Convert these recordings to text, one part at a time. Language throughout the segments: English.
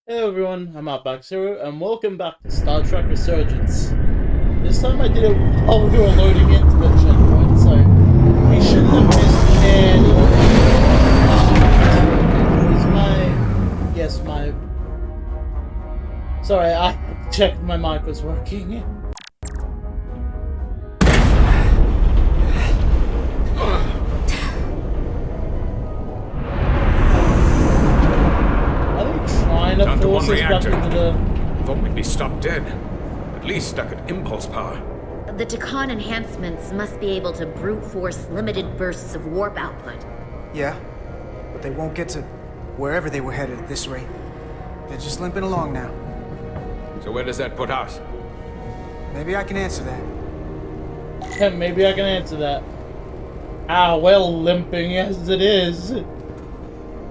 Hey everyone, I'm Outback-Zero, and welcome back to Star Trek Resurgence. This time I did it while we were loading into the checkpoint, so we shouldn't have missed any. Is my... Yes, my... Sorry, I checked my mic was working. Are they trying to Down to one force us back reactor. into the... Thought we'd be stopped dead. At least stuck at impulse power. The Takan enhancements must be able to brute force limited bursts of warp output. Yeah, but they won't get to wherever they were headed at this rate. They're just limping along now. So where does that put us? Maybe I can answer that. Maybe I can answer that. Ah, well, limping as it is.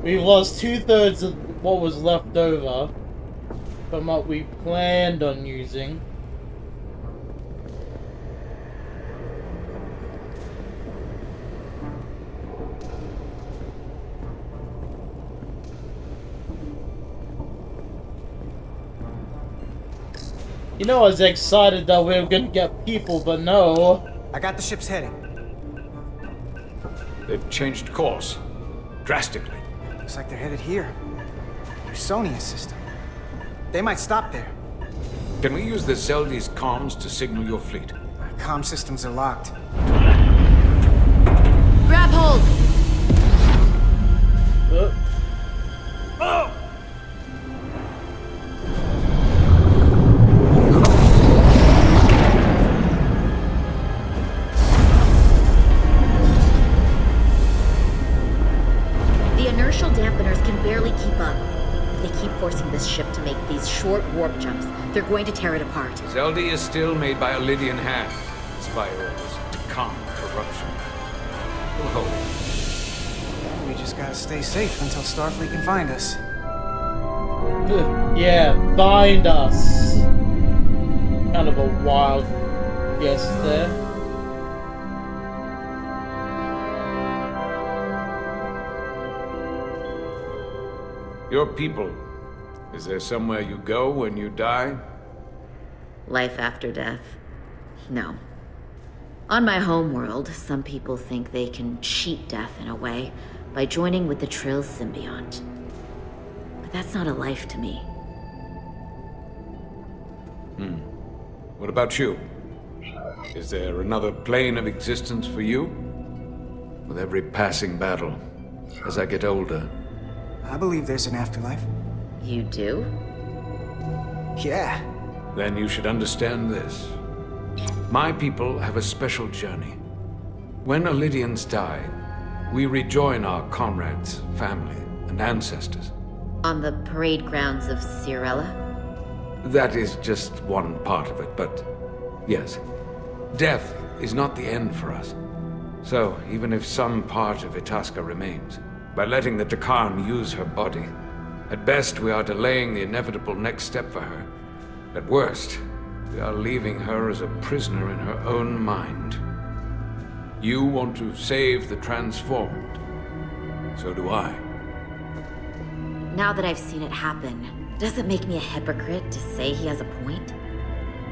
We've lost 2/3 of what was left over from what we planned on using. You know, I was excited that we were gonna get people, but no. I got the ship's heading. They've changed course. Drastically. Looks like they're headed here. Usonia's system. They might stop there. Can we use the Zeldi's comms to signal your fleet? Comm systems are locked. Grab hold! Oh! The inertial dampeners can barely keep up. If they keep forcing this ship to make these short warp jumps, they're going to tear it apart. Zeldi is still made by a Lydian hand, despite all this Takan corruption. We'll hold. We just gotta stay safe until Starfleet can find us. Yeah, find us. Kind of a wild guess there. Your people. Is there somewhere you go when you die? Life after death? No. On my homeworld, some people think they can cheat death in a way by joining with the Trill symbiont. But that's not a life to me. What about you? Is there another plane of existence for you? With every passing battle, as I get older, I believe there's an afterlife. You do? Yeah. then you should understand this. My people have a special journey. When Lydians die, we rejoin our comrades, family, and ancestors. On the parade grounds of Cirella? That is just one part of it, but yes. Death is not the end for us. So, even if some part of Itasca remains, by letting the Takan use her body, at best we are delaying the inevitable next step for her. At worst, we are leaving her as a prisoner in her own mind. You want to save the transformed. So do I. Now that I've seen it happen, does it make me a hypocrite to say he has a point?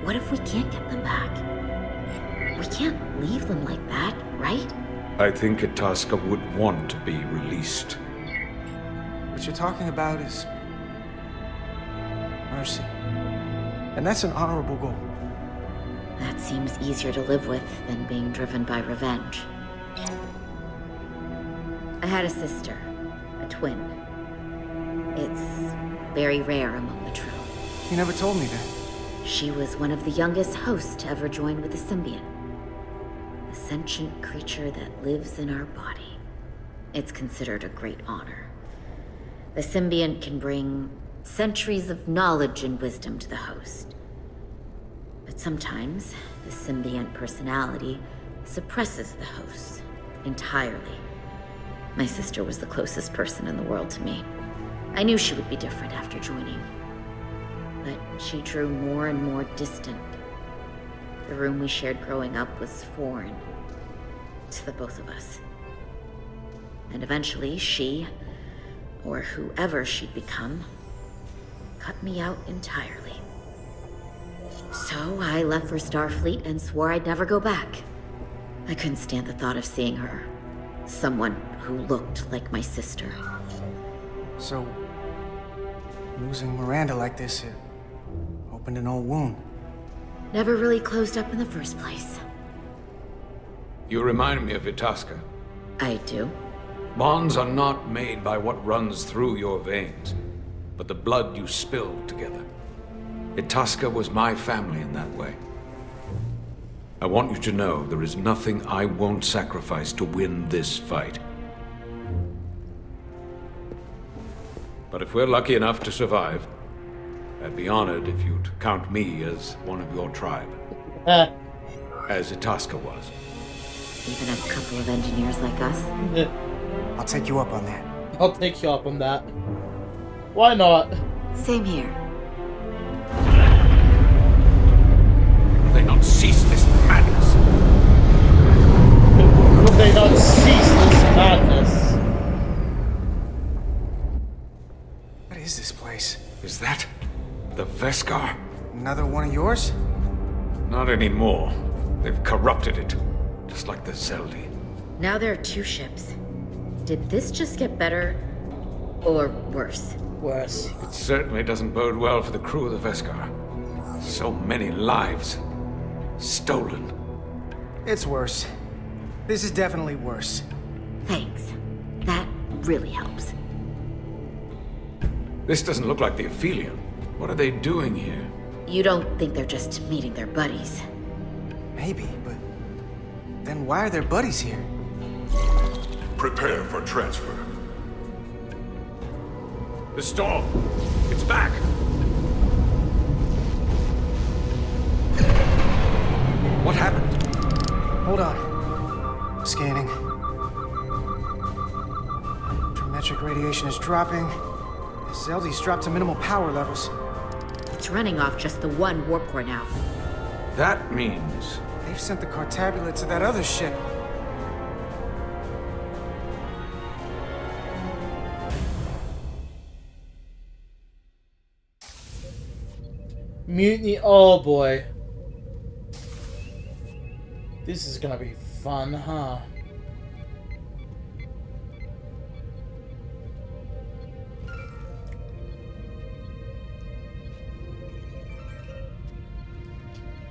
What if we can't get them back? We can't leave them like that, right? I think Itasca would want to be released. What you're talking about is mercy. And that's an honorable goal. That seems easier to live with than being driven by revenge. I had a sister, a twin. It's very rare among the Trill. You never told me that. She was one of the youngest hosts to ever join with the symbiont. A sentient creature that lives in our body. It's considered a great honor. The symbiont can bring centuries of knowledge and wisdom to the host. But sometimes, the symbiont personality suppresses the host entirely. My sister was the closest person in the world to me. I knew she would be different after joining. But she drew more and more distant. The room we shared growing up was foreign to the both of us. And eventually she, or whoever she'd become, shut me out entirely. So I left for Starfleet and swore I'd never go back. I couldn't stand the thought of seeing her. Someone who looked like my sister. So, losing Miranda like this, it opened an old wound. Never really closed up in the first place. You remind me of Itasca. I do. Bonds are not made by what runs through your veins, but the blood you spilled together. Itasca was my family in that way. I want you to know there is nothing I won't sacrifice to win this fight. But if we're lucky enough to survive, I'd be honored if you'd count me as one of your tribe. As Itasca was. Even a couple of engineers like us. I'll take you up on that. I'll take you up on that. Why not? Same here. Will they not cease this madness? Will they not cease this madness? What is this place? Is that the Veskar? Another one of yours? Not anymore. They've corrupted it, just like the Zeldi. Now there are 2 ships. Did this just get better or worse? Worse. It certainly doesn't bode well for the crew of the Veskar. So many lives stolen. It's worse. This is definitely worse. Thanks. That really helps. This doesn't look like the Aphelion. What are they doing here? You don't think they're just meeting their buddies? Maybe, but then why are their buddies here? Prepare for transfer. The storm! It's back! What happened? Hold on. Scanning. Metric radiation is dropping. The Zeldi's dropped to minimal power levels. It's running off just the one warp core now. That means... They've sent the Cartabulate to that other ship. Mutiny, oh boy. This is gonna be fun, huh?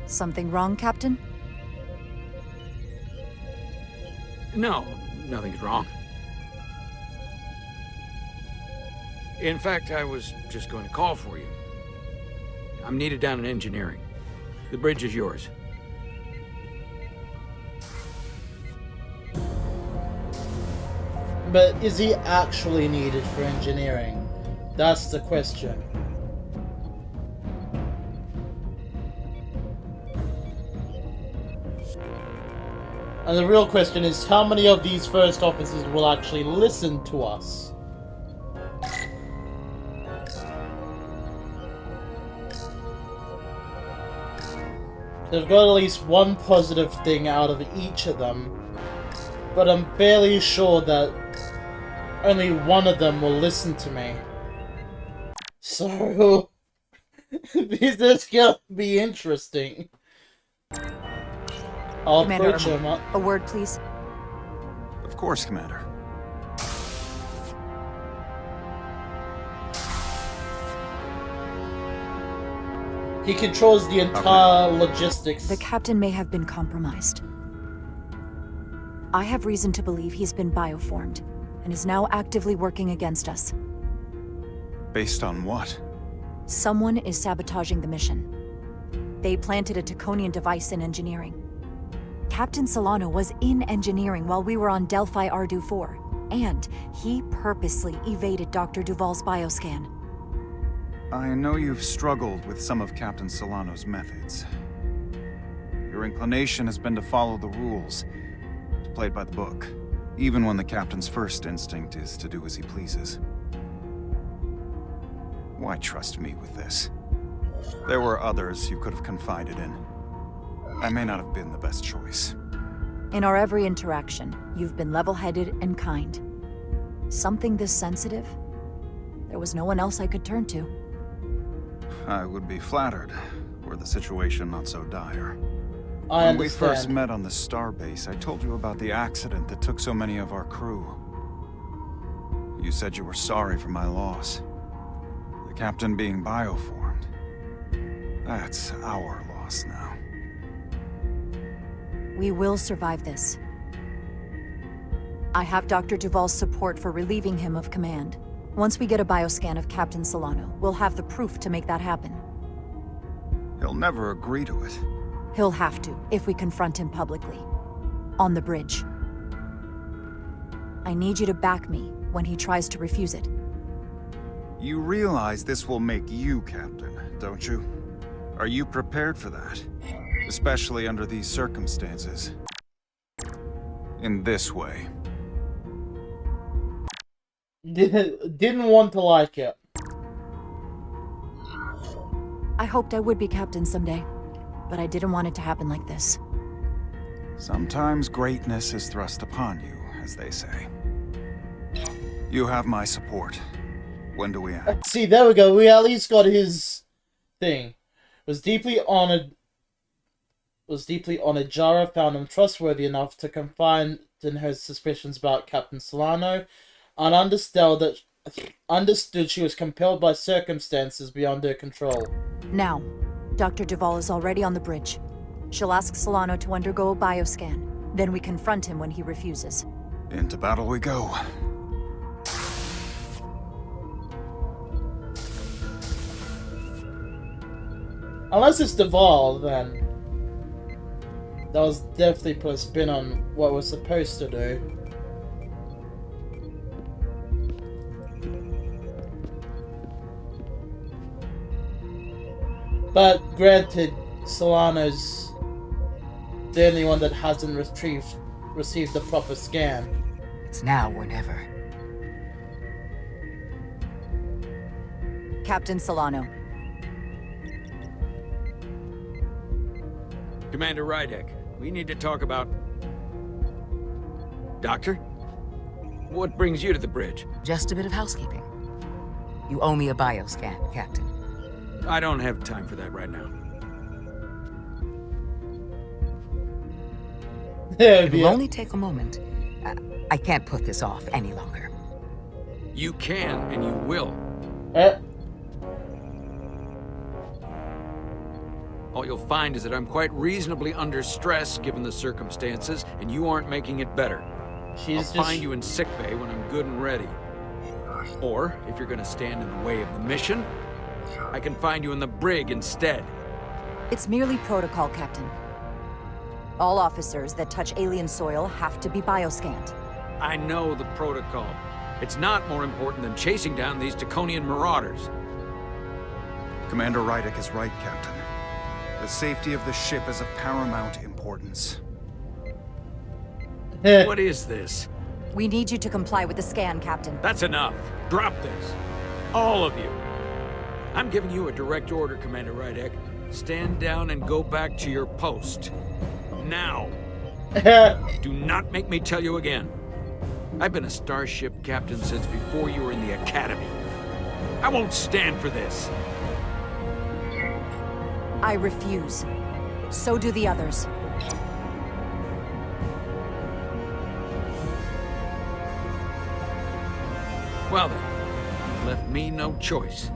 Something wrong, Captain? No, nothing's wrong. In fact, I was just going to call for you. I'm needed down in engineering. The bridge is yours. But is he actually needed for engineering? That's the question. And the real question is, how many of these first officers will actually listen to us? They've got at least one positive thing out of each of them, but I'm fairly sure that only one of them will listen to me. So, this is gonna be interesting. I'll Commander, approach him. a word, please. Of course, Commander. He controls the entire logistics. The captain may have been compromised. I have reason to believe he's been bioformed, and is now actively working against us. Based on what? Someone is sabotaging the mission. They planted a Taconian device in engineering. Captain Solano was in engineering while we were on Delphi Ardu 4, and he purposely evaded Dr. Duval's bioscan. I know you've struggled with some of Captain Solano's methods. Your inclination has been to follow the rules, to play it by the book, even when the Captain's first instinct is to do as he pleases. Why trust me with this? There were others you could have confided in. I may not have been the best choice. In our every interaction, you've been level-headed and kind. Something this sensitive? There was no one else I could turn to. I would be flattered were the situation not so dire. I When we first understand. met on the starbase, I told you about the accident that took so many of our crew. You said you were sorry for my loss. The captain being bioformed. That's our loss now. We will survive this. I have Dr. Duval's support for relieving him of command. Once we get a bioscan of Captain Solano, we'll have the proof to make that happen. He'll never agree to it. He'll have to, if we confront him publicly. On the bridge. I need you to back me when he tries to refuse it. You realize this will make you captain, don't you? Are you prepared for that? Especially under these circumstances. In this way. Didn't want to like it. I hoped I would be captain someday, but I didn't want it to happen like this. Sometimes greatness is thrust upon you, as they say. You have my support. When do we act? See, there we go. We at least got his thing. Was deeply honored. Jara found him trustworthy enough to confide in her suspicions about Captain Solano, and understood she was compelled by circumstances beyond her control. Now, Dr. Duval is already on the bridge. She'll ask Solano to undergo a bioscan. Then we confront him when he refuses. Into battle we go. Unless it's Duval, then that was definitely put a spin on what we're supposed to do. But granted, Solano's the only one that hasn't received the proper scan. It's now or never. Captain Solano. Commander Rydek, we need to talk about... Doctor? What brings you to the bridge? Just a bit of housekeeping. You owe me a bioscan, Captain. I don't have time for that right now. It will only take a moment. I can't put this off any longer. You can, and you will. All you'll find is that I'm quite reasonably under stress given the circumstances, and you aren't making it better. I'll find you in sickbay when I'm good and ready. Or, if you're gonna stand in the way of the mission, I can find you in the brig instead. It's merely protocol, Captain. All officers that touch alien soil have to be bioscanned. I know the protocol. It's not more important than chasing down these Draconian marauders. Commander Rydek is right, Captain. The safety of the ship is of paramount importance. What is this? We need you to comply with the scan, Captain. That's enough. Drop this. All of you. I'm giving you a direct order, Commander Rydek. Stand down and go back to your post. Now. Do not make me tell you again. I've been a starship captain since before you were in the academy. I won't stand for this. I refuse. So do the others. Well then, left me no choice.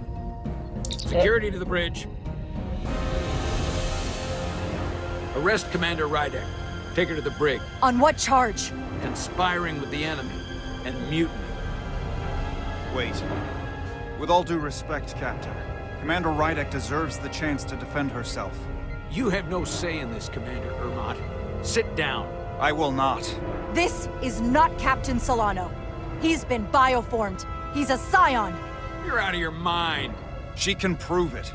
Security to the bridge. Arrest Commander Rydek. Take her to the brig. On what charge? Conspiring with the enemy and mutiny. Wait. With all due respect, Captain, Commander Rydek deserves the chance to defend herself. You have no say in this, Commander Ermont. Sit down. I will not. This is not Captain Solano. He's been bioformed. He's a scion. You're out of your mind. She can prove it.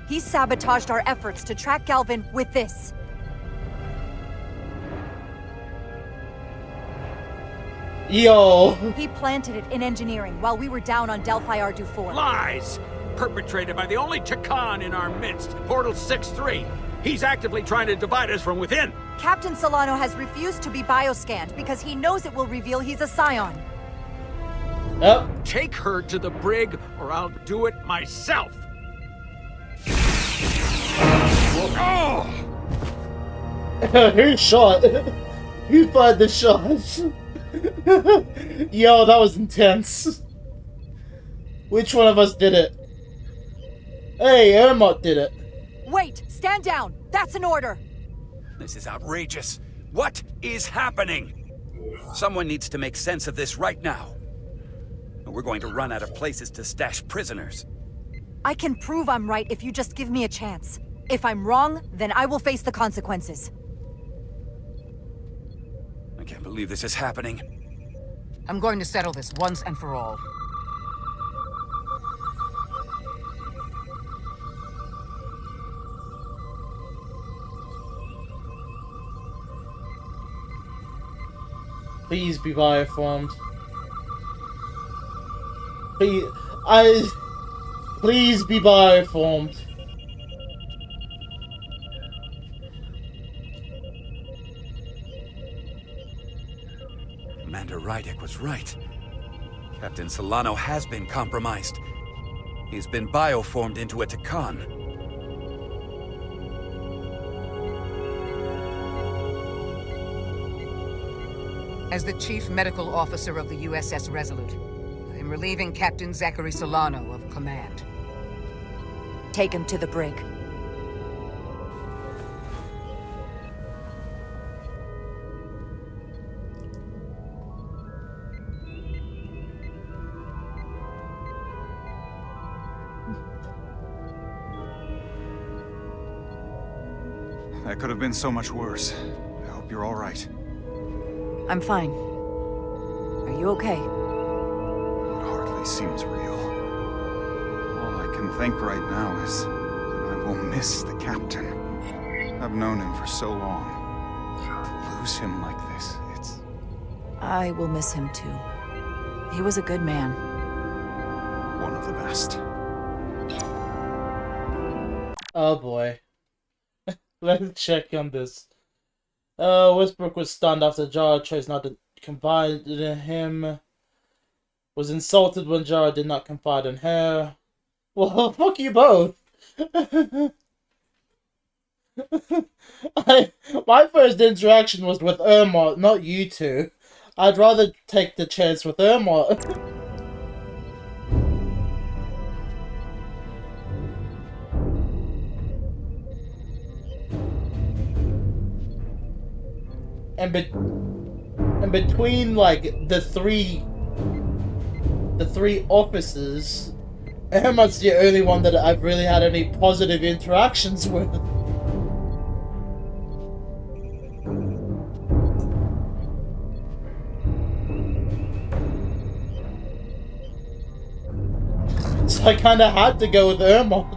He sabotaged our efforts to track Galvin with this. Yo! He planted it in engineering while we were down on Delphi Ardu 4. Lies! Perpetrated by the only Takan in our midst, Portal 6-3. He's actively trying to divide us from within. Captain Solano has refused to be bioscanned because he knows it will reveal he's a Scion. Yep. Take her to the brig, or I'll do it myself. Oh! Who shot? Who fired the shots? Yo, that was intense. Which one of us did it? Hey, Ermot did it. Wait, stand down. That's an order. This is outrageous. What is happening? Someone needs to make sense of this right now. We're going to run out of places to stash prisoners. I can prove I'm right if you just give me a chance. If I'm wrong, then I will face the consequences. I can't believe this is happening. I'm going to settle this once and for all. Please be bioformed. Please be bioformed. Commander Rydick was right. Captain Solano has been compromised. He's been bioformed into a Takan. As the Chief Medical Officer of the USS Resolute, I am relieving Captain Zachary Solano of command. Take him to the brig. That could have been so much worse. I hope you're all right. I'm fine. Are you okay? It hardly seems real. All I can think right now is that I will miss the captain. I've known him for so long. To lose him like this, it's... I will miss him too. He was a good man. one of the best. Oh boy. Let's check on this. Westbrook was stunned after Jara chose not to confide in him. Was insulted when Jara did not confide in her. Well, fuck you both. My first interaction was with Irma, not you two. I'd rather take the chance with Irma. And between like the three officers, Irma's the only one that I've really had any positive interactions with. So I kind of had to go with Irma.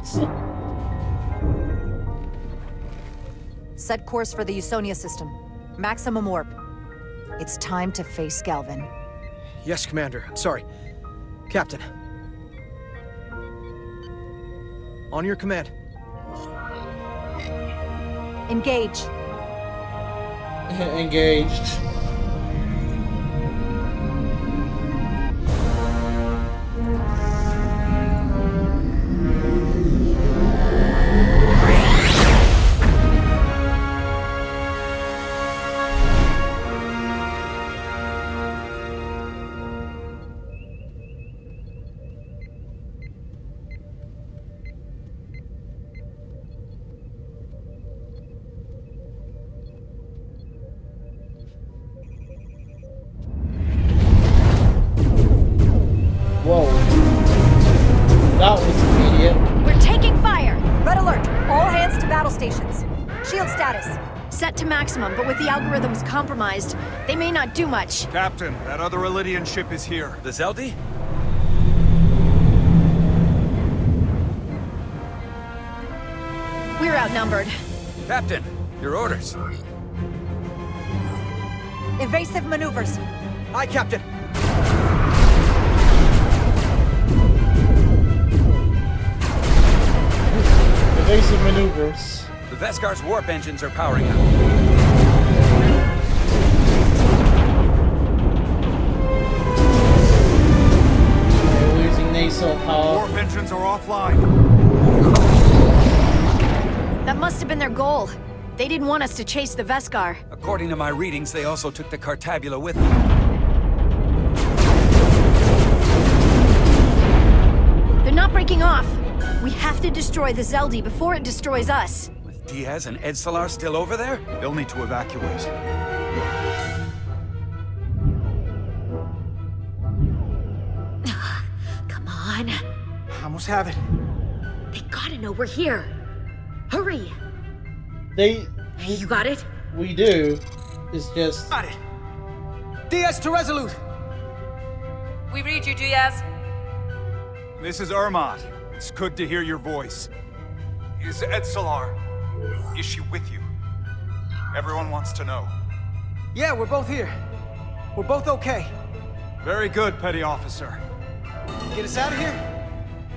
Set course for the Usonia system. Maximum warp. It's time to face Galvin. Yes, Commander. Sorry. Captain. On your command. Engage. Engaged. Whoa. That was immediate. We're taking fire! Red alert! All hands to battle stations. Shield status. Set to maximum, but with the algorithms compromised, they may not do much. Captain, that other Elydian ship is here. The Zeldi? We're outnumbered. Captain, your orders. Evasive maneuvers. Aye, Captain. Evasive maneuvers. The The Vescar's warp engines are powering up. We're losing nacelle power. Warp engines are offline. That must have been their goal. They didn't want us to chase the Vescar. According to my readings, they also took the Cartabula with them. They're not breaking off. We have to destroy the Zeldi before it destroys us. With Diaz and Edsalar still over there? They'll need to evacuate. Come on. Almost have it. They gotta know we're here. Hurry! You got it? We do. It's just... Got it. Diaz to Resolute. We read you, Diaz. This is Ermot. It's good to hear your voice. Is Edsalar... is she with you? Everyone wants to know. Yeah, we're both here. We're both okay. Very good, Petty Officer. Get us out of here?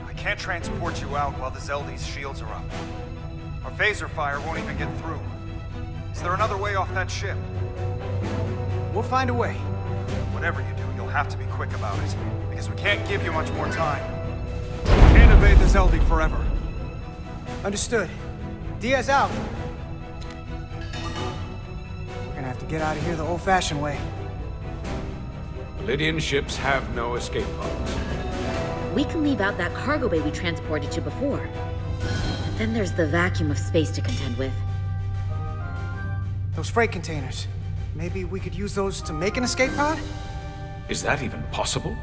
I can't transport you out while the Zeldi's shields are up. Our phaser fire won't even get through. Is there another way off that ship? We'll find a way. Whatever you do, you'll have to be quick about it, because we can't give you much more time. We can't evade the Zeldi forever. Understood. Diaz out. We're gonna have to get out of here the old-fashioned way. Lydian ships have no escape pods. We can leave out that cargo bay we transported to before. But then there's the vacuum of space to contend with. Those freight containers. Maybe we could use those to make an escape pod? Is that even possible?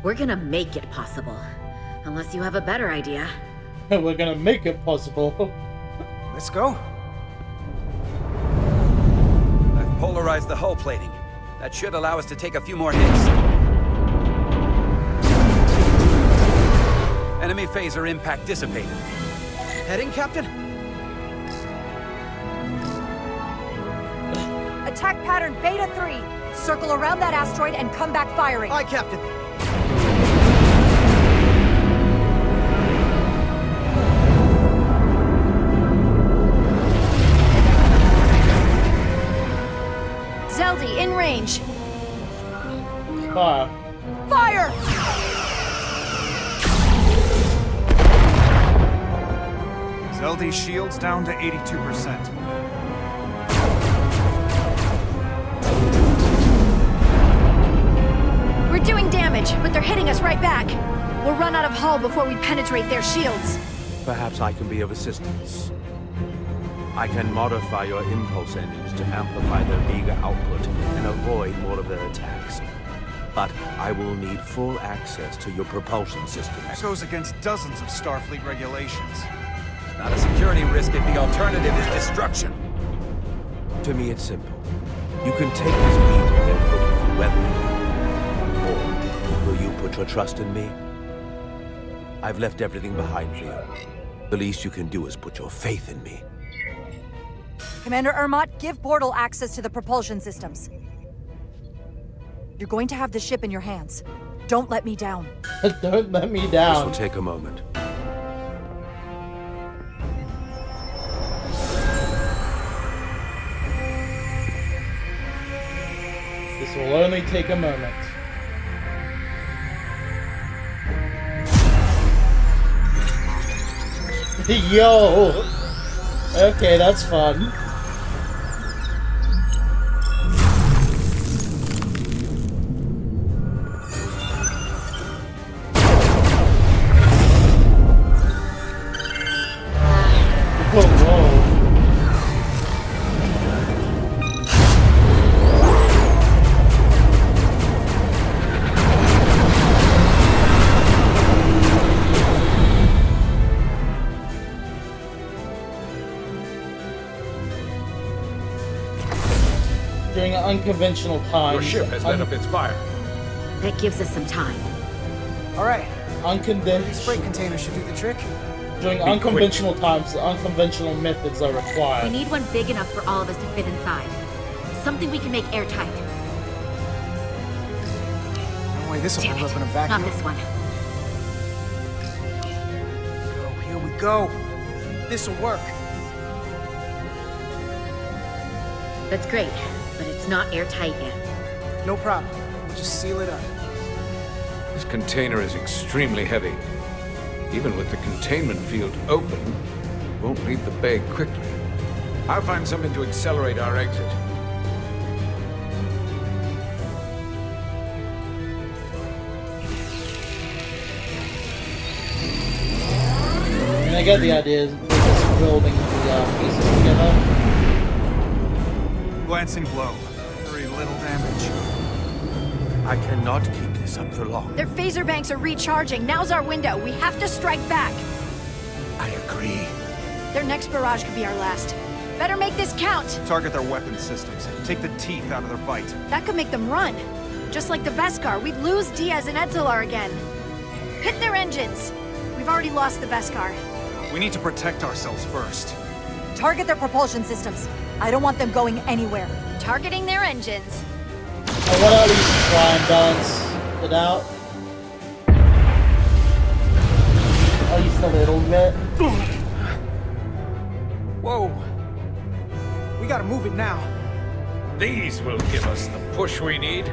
We're gonna make it possible. Unless you have a better idea. We're gonna make it possible. Let's go. I've polarized the hull plating. That should allow us to take a few more hits. Enemy phaser impact dissipated. Heading, Captain? Attack pattern Beta 3. Circle around that asteroid and come back firing. Aye, Captain. Zeldi, in range. Fire. Fire! Zeldi's shields down to 82%. We're doing damage, but they're hitting us right back. We'll run out of hull before we penetrate their shields. Perhaps I can be of assistance. I can modify your impulse engines to amplify their meager output and avoid more of their attacks. But I will need full access to your propulsion systems. That goes against dozens of Starfleet regulations. Not a security risk if the alternative is destruction. To me, it's simple. You can take this beating and hope you can weather it. Or will you put your trust in me? I've left everything behind for you. The least you can do is put your faith in me. Commander Ermot, give Bortle access to the propulsion systems. You're going to have the ship in your hands. Don't let me down. Don't let me This down. will take a moment. This will only take a moment. Yo! Okay, that's fun. Whoa, whoa. During unconventional times. Your ship has lit up its fire. That gives us some time. All right. Unconventional. These freight containers should do the trick. During unconventional times, unconventional methods are We required. need one big enough for all of us to fit inside. Something we can make airtight. No way this will Damn hold it, up in a not vacuum. this one. Here we go. This'll work. That's great, but it's not airtight yet. No problem. We'll just seal it up. This container is extremely heavy. Even with the containment field open, it won't leave the bay quickly. I'll find something to accelerate our exit. I get the idea of just building the pieces together. Glancing blow. Very little damage. I cannot keep this up for long. Their phaser banks are recharging. Now's our window. We have to strike back. I agree. Their next barrage could be our last. Better make this count. Target their weapon systems. Take the teeth out of their bite. That could make them run. Just like the Veskar, we'd lose Diaz and Edzelar again. Hit their engines. We've already lost the Veskar. We need to protect ourselves first. Target their propulsion systems. I don't want them going anywhere. Targeting their engines. I want to at least try and balance it out. At least a little bit. Whoa. We gotta move it now. These will give us the push we need.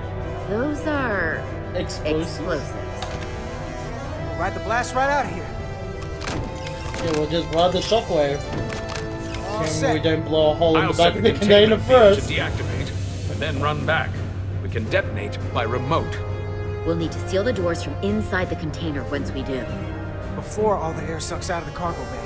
Those are... Explosives. We'll ride the blast right out of here. Yeah, we'll just ride the shockwave. All And set. we don't blow a hole in I'll the back set of the the container containment field first. to deactivate, and then run back. We can detonate by remote. We'll need to seal the doors from inside the container once we do. Before all the air sucks out of the cargo bay.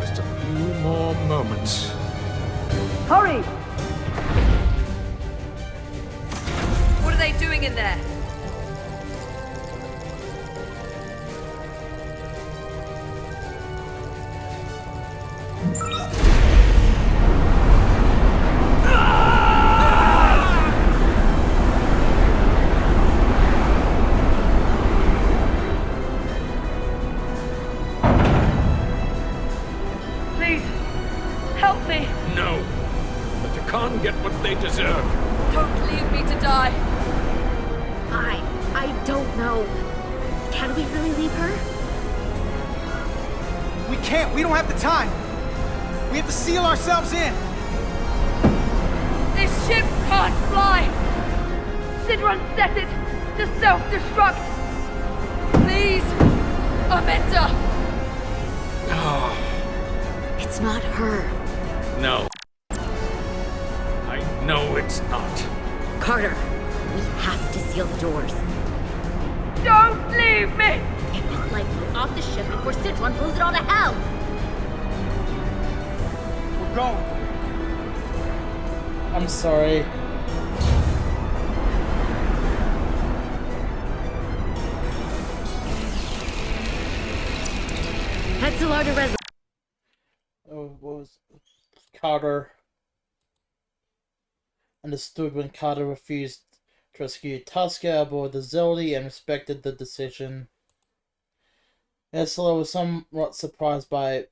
Just a few more moments. Hurry! What are they doing in there? Please, help me. No. But the Khan get what they deserve. Don't leave me to die. I don't know. Can we really leave her? We can't. We don't have the time. We have to seal ourselves in. This ship can't fly. Sidron set it to self-destruct. Please, Amanda. It's not her. No. I know it's not. Carter, we have to seal the doors. Don't leave me. Get this lifeboat off the ship before Sidron blows it all to hell. We're going. I'm sorry. Edzelar to Resurgence. Oh, what was Carter? Understood when Carter refused to rescue Tusker aboard the Zeldy and respected the decision. Edzelar was somewhat surprised by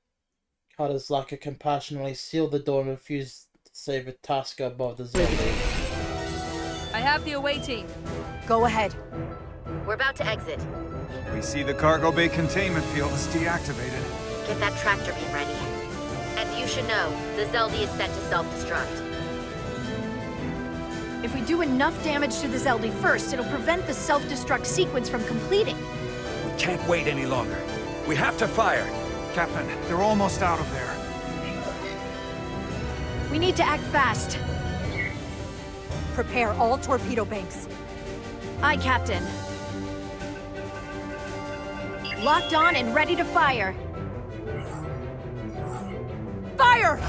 Carter's lack of compassion when he sealed the door and refused to save Tusker aboard the Zeldy. I have the away team. Go ahead. We're about to exit. We see the cargo bay containment field is deactivated. Get that tractor beam ready. And you should know, the Zeldy is set to self-destruct. If we do enough damage to the Zeldy first, it'll prevent the self-destruct sequence from completing. We can't wait any longer. We have to fire. Captain, they're almost out of there. We need to act fast. Prepare all torpedo banks. Aye, Captain. Locked on and ready to fire. Fire!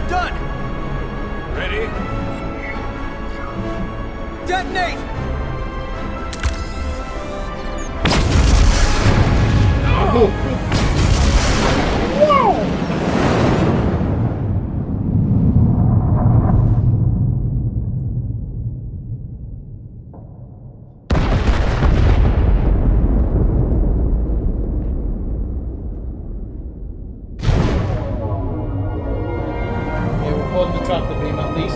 Done. Ready? Detonate. on the tractor beam at least.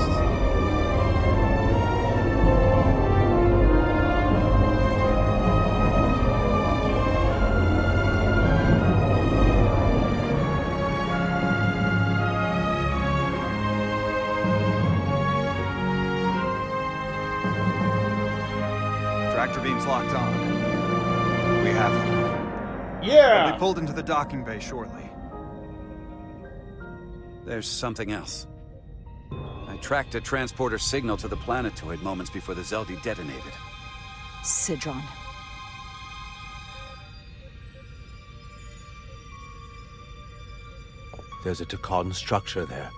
Tractor beam's locked on. We have them. Yeah! They'll be pulled into the docking bay shortly. There's something else. I tracked a transporter signal to the planetoid moments before the Zeldi detonated. Sidron. There's a Takan structure there.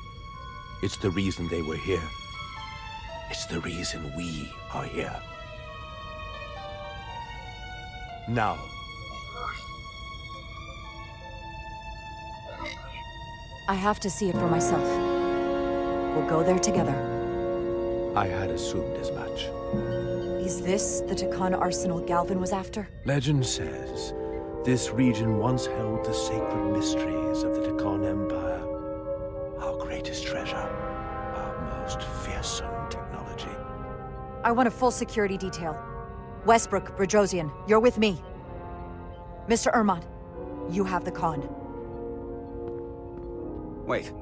It's the reason they were here. It's the reason we are here. Now. I have to see it for myself. We'll go there together. I had assumed as much. Is this the Takan arsenal Galvin was after? Legend says this region once held the sacred mysteries of the Takan Empire. Our greatest treasure. Our most fearsome technology. I want a full security detail. Westbrook, Bredrosian, you're with me. Mr. Ermont, you have the con. Wait.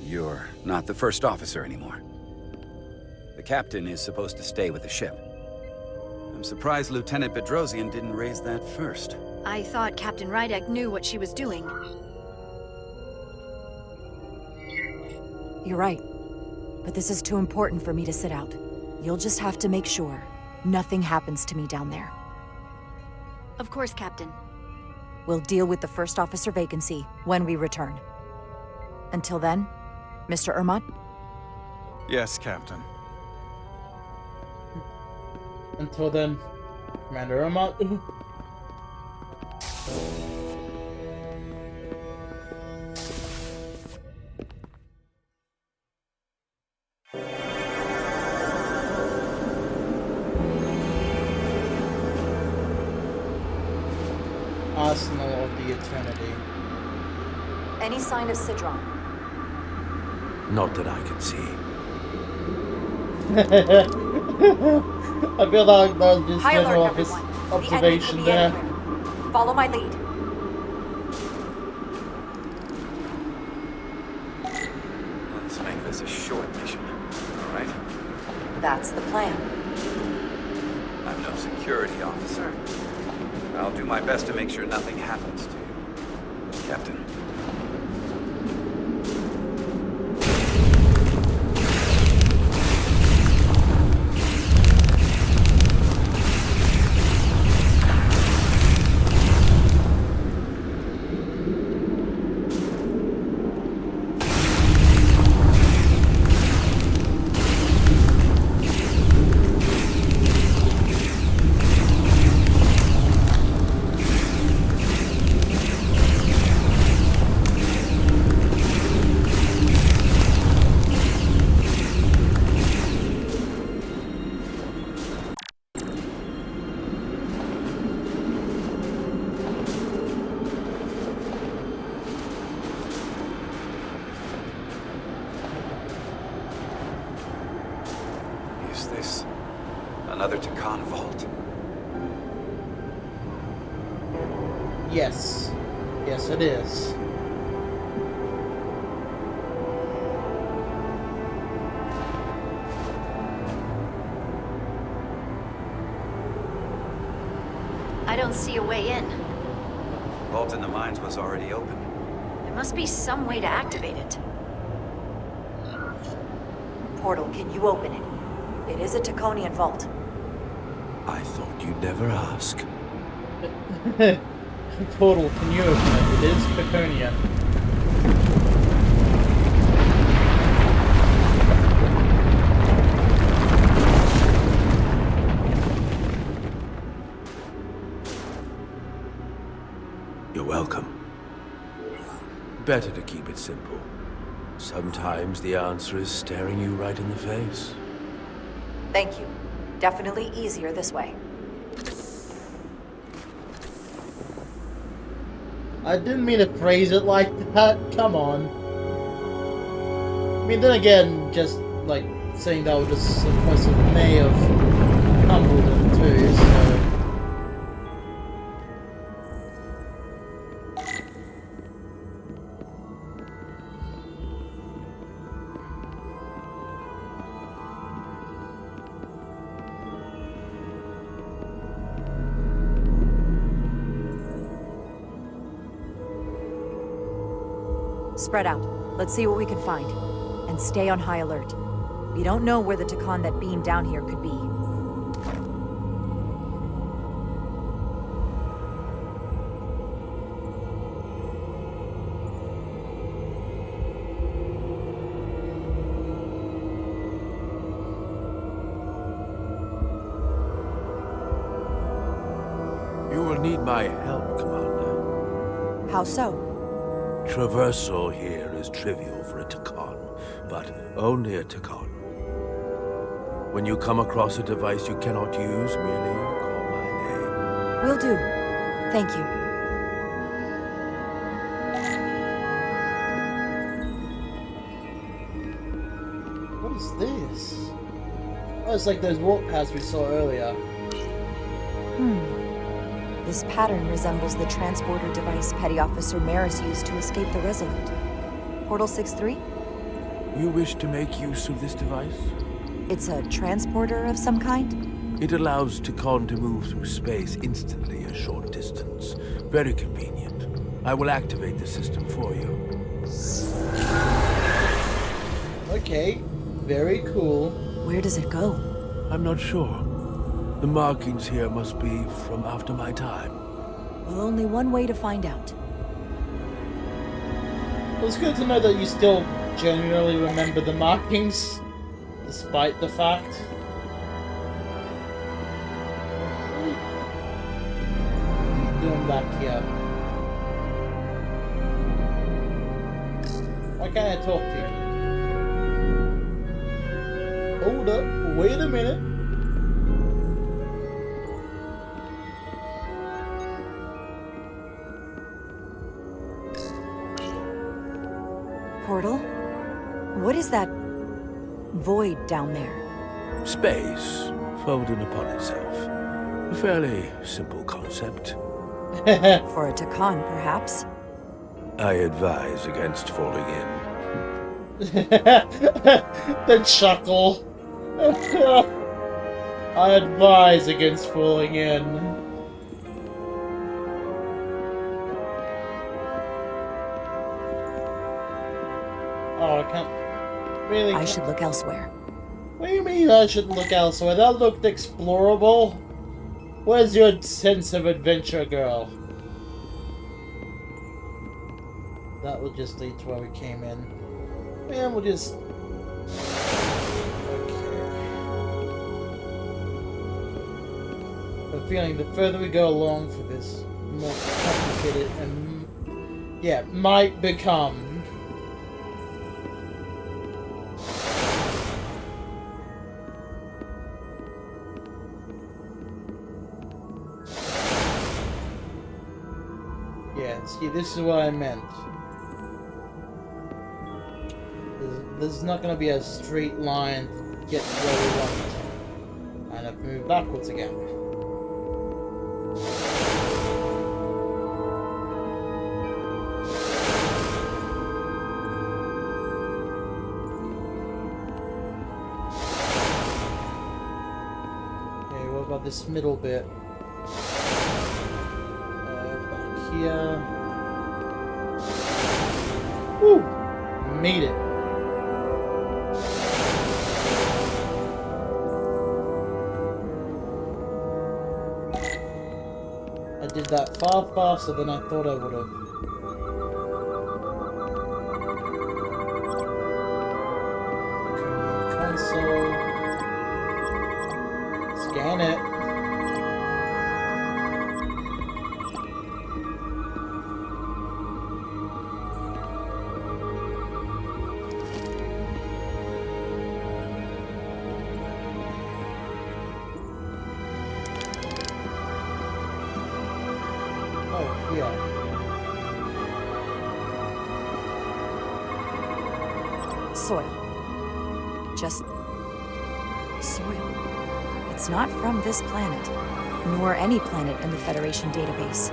You're not the first officer anymore. The captain is supposed to stay with the ship. I'm surprised Lieutenant Bedrosian didn't raise that first. I thought Captain Rydek knew what she was doing. You're right. But this is too important for me to sit out. You'll just have to make sure nothing happens to me down there. Of course, Captain. We'll deal with the first officer vacancy when we return. Until then, Mr. Ermont? Yes, Captain. Until then, Commander Ermont. Arsenal of the Eternity. Any sign of Sidron? Not that I can see. I feel like that was just High alert, general office everyone. observation The enemy there. could be anywhere. Follow my lead. Let's make this a short mission, all right? That's the plan. I'm no security officer. I'll do my best to make sure nothing happens to you, Captain. Is this another Takan vault? Yes. Yes, it is. I don't see a way in. Vault in the mines was already open. There must be some way to activate it. Portal, can you open it? It is a Taconian vault. I thought you'd never ask. Portal, can you open it? It is Paconia. You're welcome. Better to keep it simple. Sometimes the answer is staring you right in the face. Thank you. Definitely easier this way. I didn't mean to phrase it like that. Come on. mean, then again, just like saying that would just suppress it may have humbled him too, so. Spread out. Let's see what we can find. And stay on high alert. We don't know where the Takan that beamed down here could be. You will need my help, Commander. How so? Traversal here is trivial for a Takan, but only a Takan. When you come across a device you cannot use, merely call my name. Will do. Thank you. What is this? Oh, it's like those warp paths we saw earlier. This pattern resembles the transporter device Petty Officer Maris used to escape the Resolute. Portal 6-3? You wish to make use of this device? It's a transporter of some kind? It allows Takan to move through space instantly a short distance. Very convenient. I will activate the system for you. Okay, very cool. Where does it go? I'm not sure. The markings here must be from after my time. Well, only one way to find out. Well, it's good to know that you still genuinely remember the markings, despite the fact. What are you doing back here? Why can't I talk to you? Hold up, wait a minute. Portal? What is that void down there? Space, folding upon itself. A fairly simple concept. For a Takan, perhaps? I advise against falling in. The chuckle. I advise against falling in. Oh, I can't really. I should look elsewhere. What do you mean I should look elsewhere? That looked explorable. Where's your sense of adventure, girl? That will just lead to where we came in. And we'll just... Okay. I'm feeling the further we go along for this, the more complicated and... yeah, might become. Yeah, see, this is what I meant. There's not going to be a straight line to get to where we want. And I've moved backwards again. Okay, what about this middle bit? Back here. Woo! Made it. I did that far faster than I thought I would have. Console. Scan it. Soil. just soil. It's not from this planet, nor any planet in the Federation database.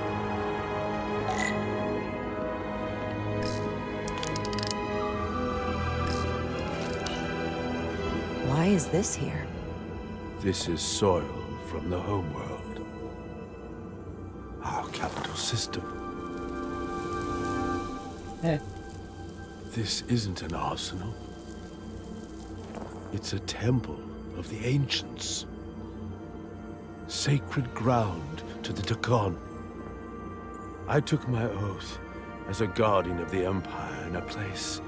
Why is this here? This is soil from the homeworld. Our capital system. This isn't an arsenal. It's a temple of the ancients. Sacred ground to the Takon. I took my oath as a guardian of the Empire in a place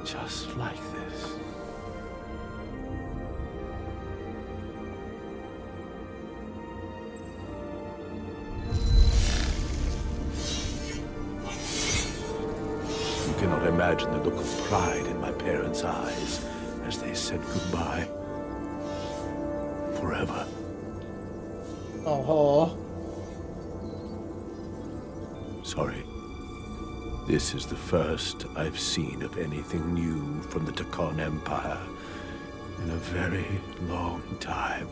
just like this. You cannot imagine the look of pride in my parents' eyes as they said goodbye. Forever. Oh. Sorry. This is the first I've seen of anything new from the Takon Empire in a very long time.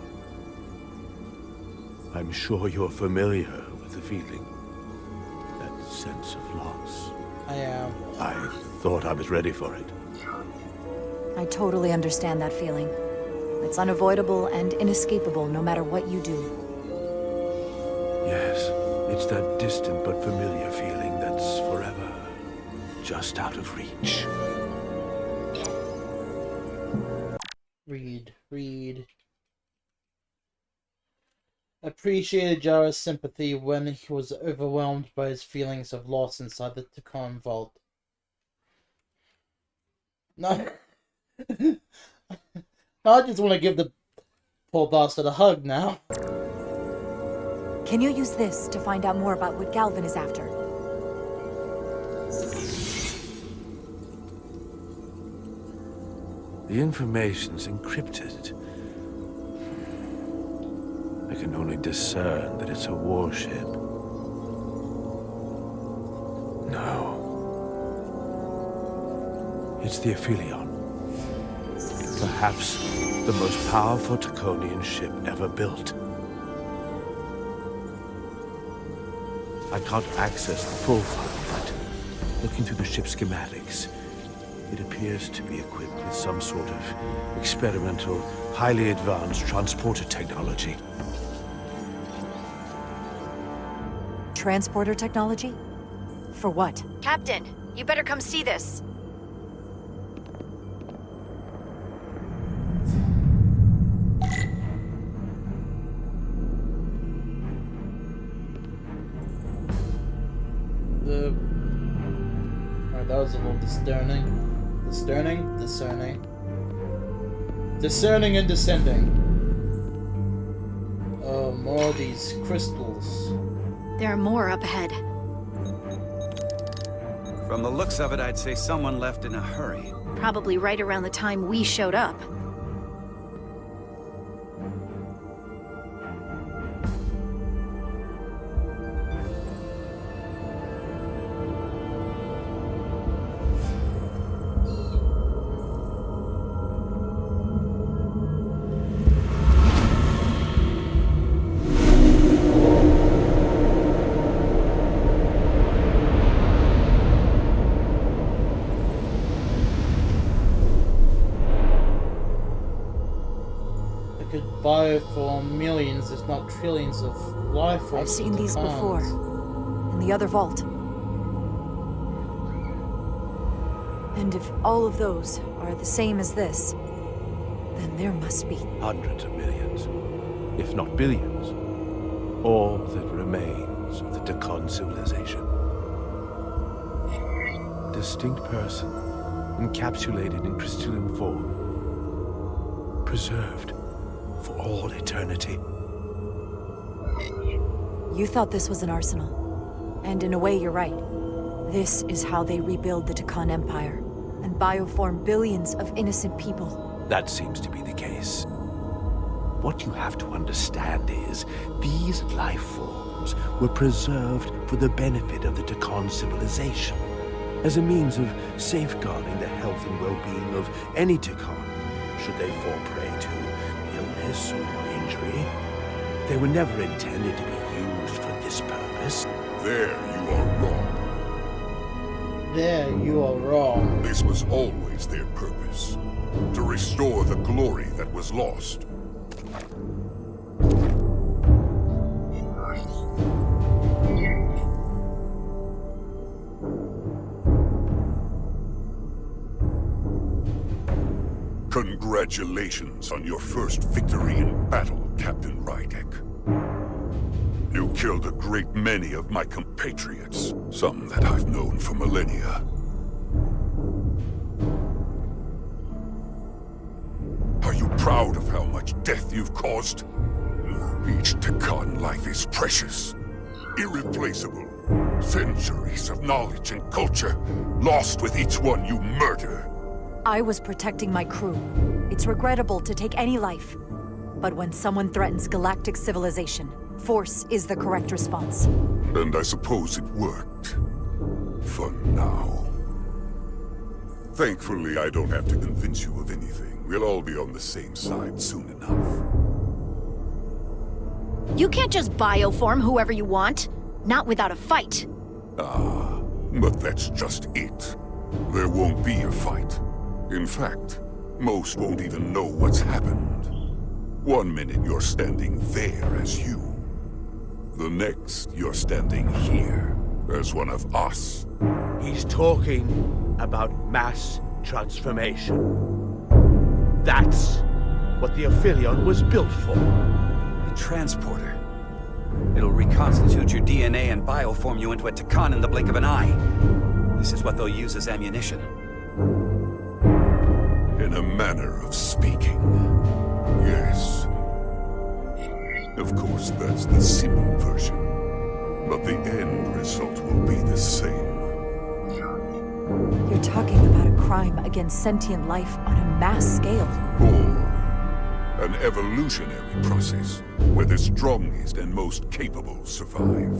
I'm sure you're familiar with the feeling. That sense of loss. I am. I thought I was ready for it. I totally understand that feeling. It's unavoidable and inescapable no matter what you do. Yes, it's that distant but familiar feeling that's forever just out of reach. Read. Appreciated Jara's sympathy when he was overwhelmed by his feelings of loss inside the Takon vault. No. I just want to give the poor bastard a hug now. Can you use this to find out more about what Galvin is after? The information's encrypted. I can only discern that it's a warship. No. It's the Aphelion. Perhaps the most powerful Takonian ship ever built. I can't access the full file, but looking through the ship's schematics, it appears to be equipped with some sort of experimental, highly advanced transporter technology. Transporter technology? For what? Captain, you better come see this. Alright, that was a little discerning. Discerning and descending. Oh, more of these crystals. There are more up ahead. From the looks of it, I'd say someone left in a hurry. Probably right around the time we showed up. Bio for millions, if not trillions, of life forms. I've seen these before. In the other vault. And if all of those are the same as this, then there must be Hundreds of millions, if not billions. All that remains of the Takon civilization. Distinct person, encapsulated in crystalline form. Preserved for all eternity. You thought this was an arsenal. And in a way, you're right. This is how they rebuild the Takon Empire, and bioform billions of innocent people. That seems to be the case. What you have to understand is, these life forms were preserved for the benefit of the Takon civilization, as a means of safeguarding the health and well-being of any Takon, should they fall prey to illness or injury. They were never intended to be used for this purpose. There you are wrong. There you are wrong. This was always their purpose. To restore the glory that was lost. Congratulations on your first victory in battle, Captain Rydek. You killed a great many of my compatriots, some that I've known for millennia. Are you proud of how much death you've caused? Each Takan life is precious, irreplaceable. Centuries of knowledge and culture, lost with each one you murder. I was protecting my crew. It's regrettable to take any life. But when someone threatens galactic civilization, force is the correct response. And I suppose it worked. For now. Thankfully, I don't have to convince you of anything. We'll all be on the same side soon enough. You can't just bioform whoever you want. Not without a fight. Ah, but that's just it. There won't be a fight. In fact, most won't even know what's happened. One minute you're standing there as you. The next you're standing here as one of us. He's talking about mass transformation. That's what the Aphelion was built for. The transporter. It'll reconstitute your DNA and bioform you into a Takan in the blink of an eye. This is what they'll use as ammunition. In a manner of speaking, yes. Of course, that's the simple version. But the end result will be the same. You're talking about a crime against sentient life on a mass scale. Or an evolutionary process, where the strongest and most capable survive.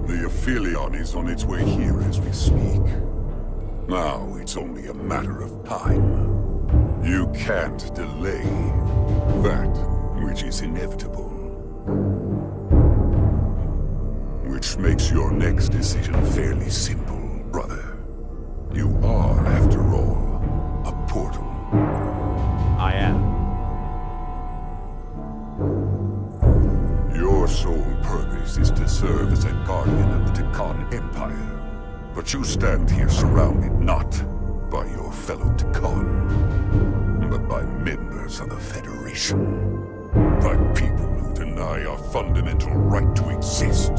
The Aphelion is on its way here as we speak. Now it's only a matter of time. You can't delay that which is inevitable. Which makes your next decision fairly simple, brother. You are, after all, a portal. I am. Your sole purpose is to serve as a guardian of the Takan Empire. But you stand here surrounded not by your fellow Takan, but by members of the Federation. By people who deny our fundamental right to exist.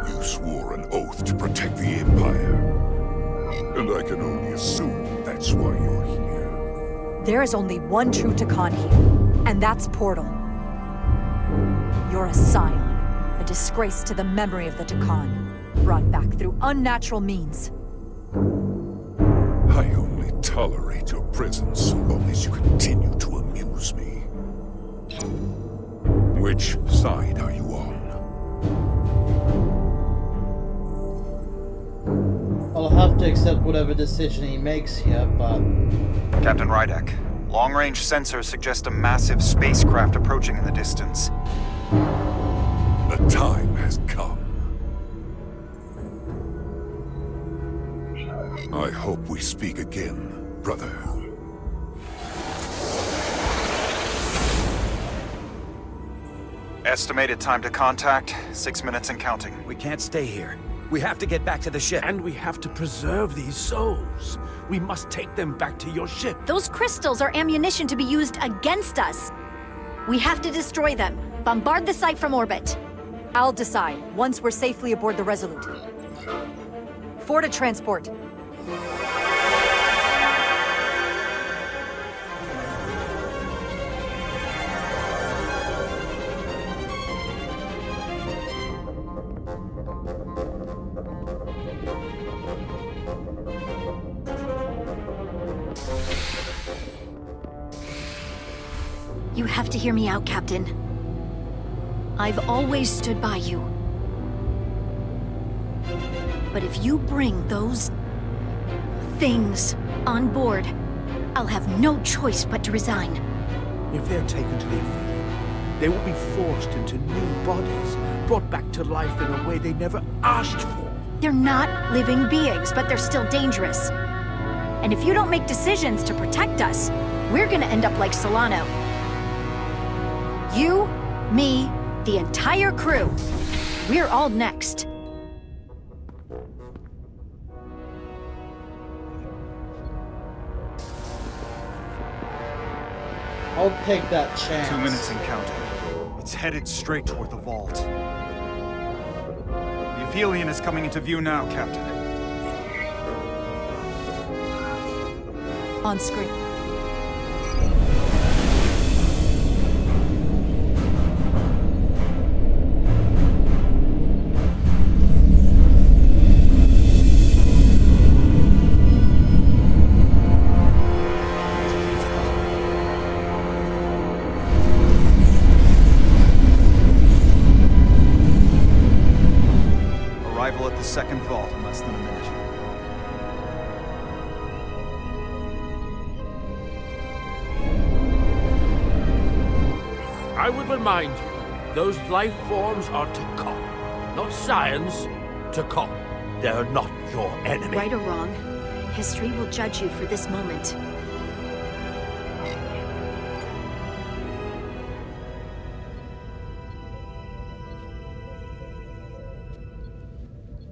You swore an oath to protect the Empire. And I can only assume that's why you're here. There is only one true Takan here, and that's Portal. You're a scion, a disgrace to the memory of the Takan, brought back through unnatural means. I only tolerate your presence so long as you continue to amuse me. Which side are you on? I'll have to accept whatever decision he makes here, but... Captain Rydek, long-range sensors suggest a massive spacecraft approaching in the distance. The time has come. I hope we speak again, brother. Estimated time to contact, 6 minutes and counting. We can't stay here. We have to get back to the ship. And we have to preserve these souls. We must take them back to your ship. Those crystals are ammunition to be used against us. We have to destroy them. Bombard the site from orbit. I'll decide once we're safely aboard the Resolute. 4 to transport. You have to hear me out, Captain. I've always stood by you. But if you bring those things on board, I'll have no choice but to resign. If they're taken to the Affiliate, they will be forced into new bodies, brought back to life in a way they never asked for. They're not living beings, but they're still dangerous. And if you don't make decisions to protect us, we're gonna end up like Solano. You, me, the entire crew. We're all next. I'll take that chance. 2 minutes and counting. It's headed straight toward the vault. The Aphelion is coming into view now, Captain. On screen. Arrival at the second vault in less than a minute. I would remind you, those life forms are Takon, not science. Takon. They're not your enemy. Right or wrong, history will judge you for this moment.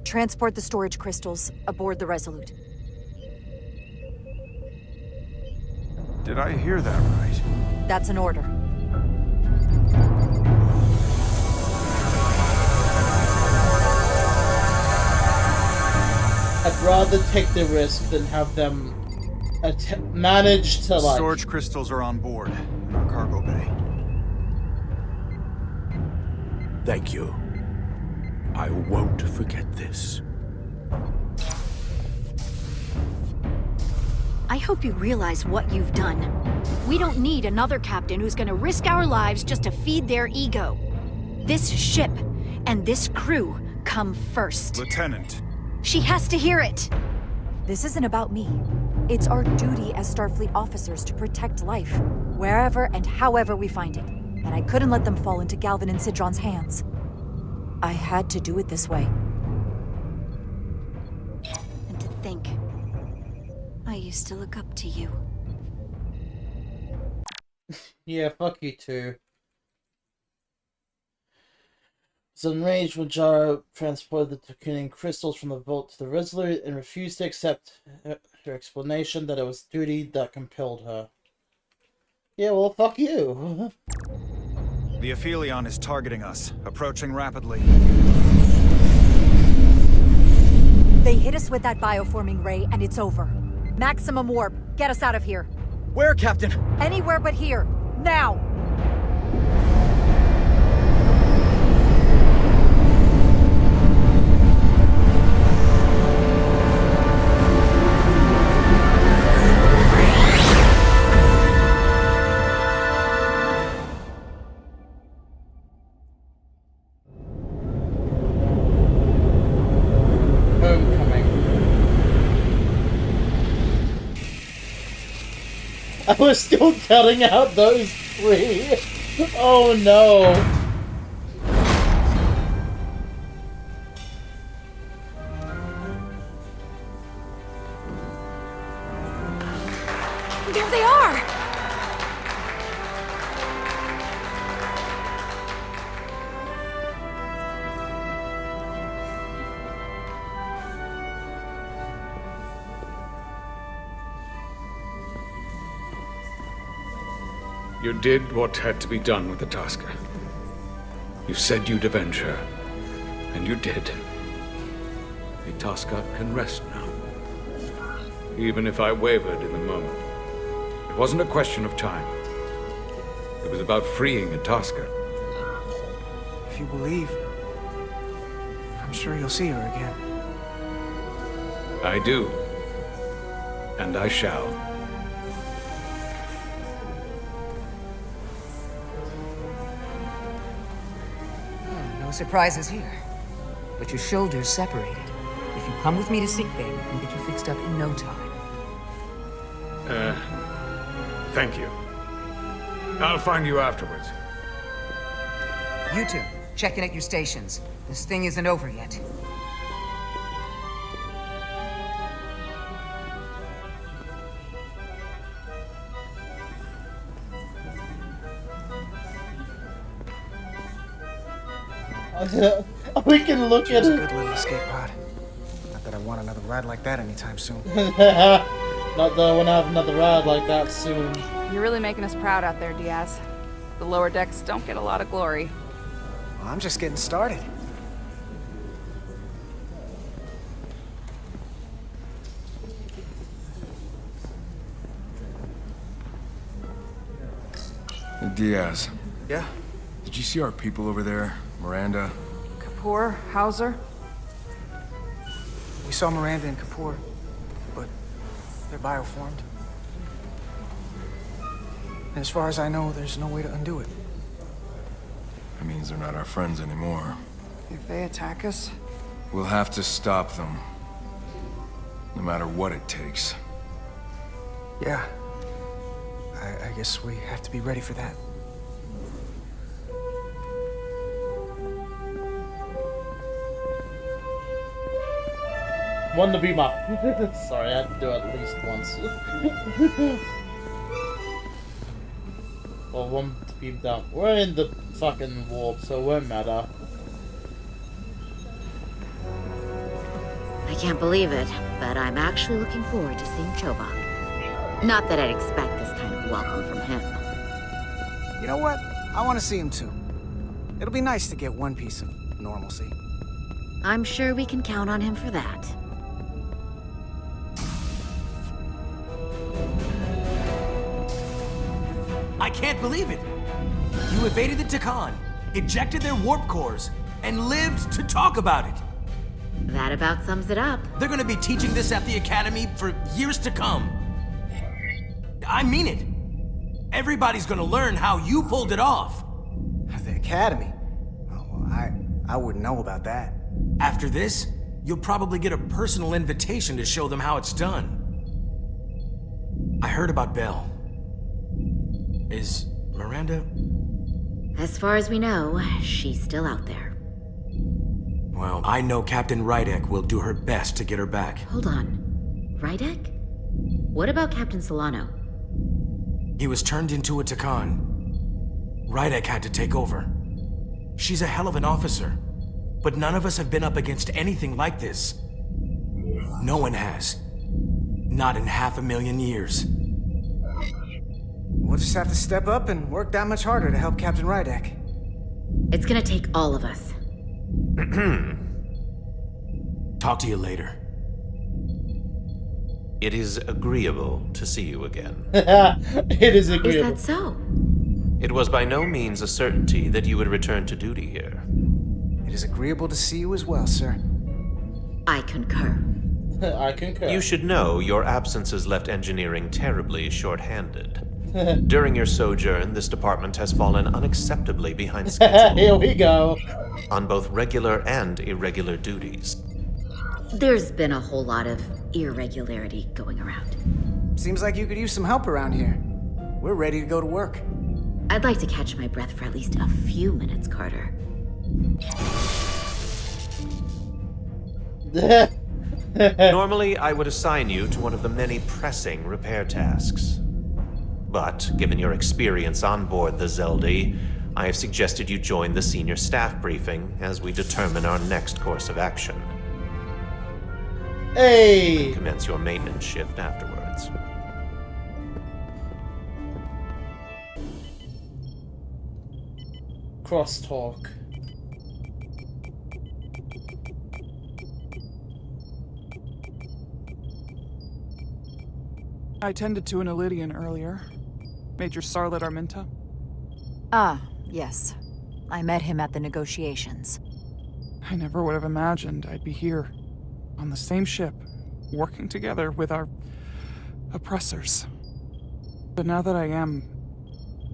Transport the storage crystals aboard the Resolute. Did I hear that right? That's an order. I'd rather take the risk than have them manage to, like... Storage crystals are on board in our cargo bay. Thank you. I won't forget this. I hope you realize what you've done. We don't need another captain who's gonna risk our lives just to feed their ego. This ship and this crew come first. Lieutenant. She has to hear it. This isn't about me. It's our duty as Starfleet officers to protect life, wherever and however we find it. And I couldn't let them fall into Galvin and Sidron's hands. I had to do it this way. And to think, I used to look up to you. Yeah, fuck you too. Was enraged when Jaro transported the Takunian crystals from the vault to the Resolute and refused to accept her explanation that it was duty that compelled her. Yeah, well, fuck you. The Aphelion is targeting us, approaching rapidly. They hit us with that bioforming ray, and it's over. Maximum warp. Get us out of here. Where, Captain? Anywhere but here. Now! I was still cutting out those three. Oh no. There they are! You did what had to be done with the Tasker. You said you'd avenge her, and you did. The Tasker can rest now. Even if I wavered in the moment. It wasn't a question of time. It was about freeing a Tasker. If you believe, I'm sure you'll see her again. I do. And I shall. No surprises here. But your shoulders separated. If you come with me to sickbay, we can get you fixed up in no time. Thank you. I'll find you afterwards. You two, check in at your stations. This thing isn't over yet. We can look at It's a it. good little escape pod. Not that I want another ride like that anytime soon. Not that I want to have another ride like that soon. You're really making us proud out there, Diaz. The lower decks don't get a lot of glory. Well, I'm just getting started. Hey, Diaz. Yeah? Did you see our people over there? Miranda? Kapoor, Hauser? We saw Miranda and Kapoor, but they're bioformed. And as far as I know, there's no way to undo it. That means they're not our friends anymore. If they attack us? We'll have to stop them. No matter what it takes. Yeah. I guess we have to be ready for that. One to be my... Sorry, I had to do it at least once. Well, one to be down. We're in the fucking warp, so it won't matter. I can't believe it, but I'm actually looking forward to seeing Chobok. Not that I'd expect this kind of welcome from him. You know what? I want to see him too. It'll be nice to get one piece of normalcy. I'm sure we can count on him for that. I can't believe it! You evaded the Takan, ejected their warp cores, and lived to talk about it! That about sums it up. They're gonna be teaching this at the Academy for years to come. I mean it. Everybody's gonna learn how you pulled it off. At the Academy? Oh, well, I wouldn't know about that. After this, you'll probably get a personal invitation to show them how it's done. I heard about Belle. Is Miranda? As far as we know, she's still out there. Well, I know Captain Rydek will do her best to get her back. Hold on. Rydek? What about Captain Solano? He was turned into a Takan. Rydek had to take over. She's a hell of an officer, but none of us have been up against anything like this. No one has. Not in 500,000 years. We'll just have to step up and work that much harder to help Captain Rydek. It's gonna take all of us. Talk to you later. It is agreeable to see you again. It is agreeable. Is that so? It was by no means a certainty that you would return to duty here. It is agreeable to see you as well, sir. I concur. I concur. You should know your absence has left engineering terribly short-handed. During your sojourn, this department has fallen unacceptably behind schedule. Here we go. On both regular and irregular duties. There's been a whole lot of irregularity going around. Seems like you could use some help around here. We're ready to go to work. I'd like to catch my breath for at least a few minutes, Carter. Normally, I would assign you to one of the many pressing repair tasks. But, given your experience on board the Zeldi, I have suggested you join the senior staff briefing as we determine our next course of action. Hey! Commence your maintenance shift afterwards. Crosstalk. I tended to an Illydian earlier. Major Sarlet Arminta. Ah, yes. I met him at the negotiations. I never would have imagined I'd be here, on the same ship, working together with our oppressors. But now that I am,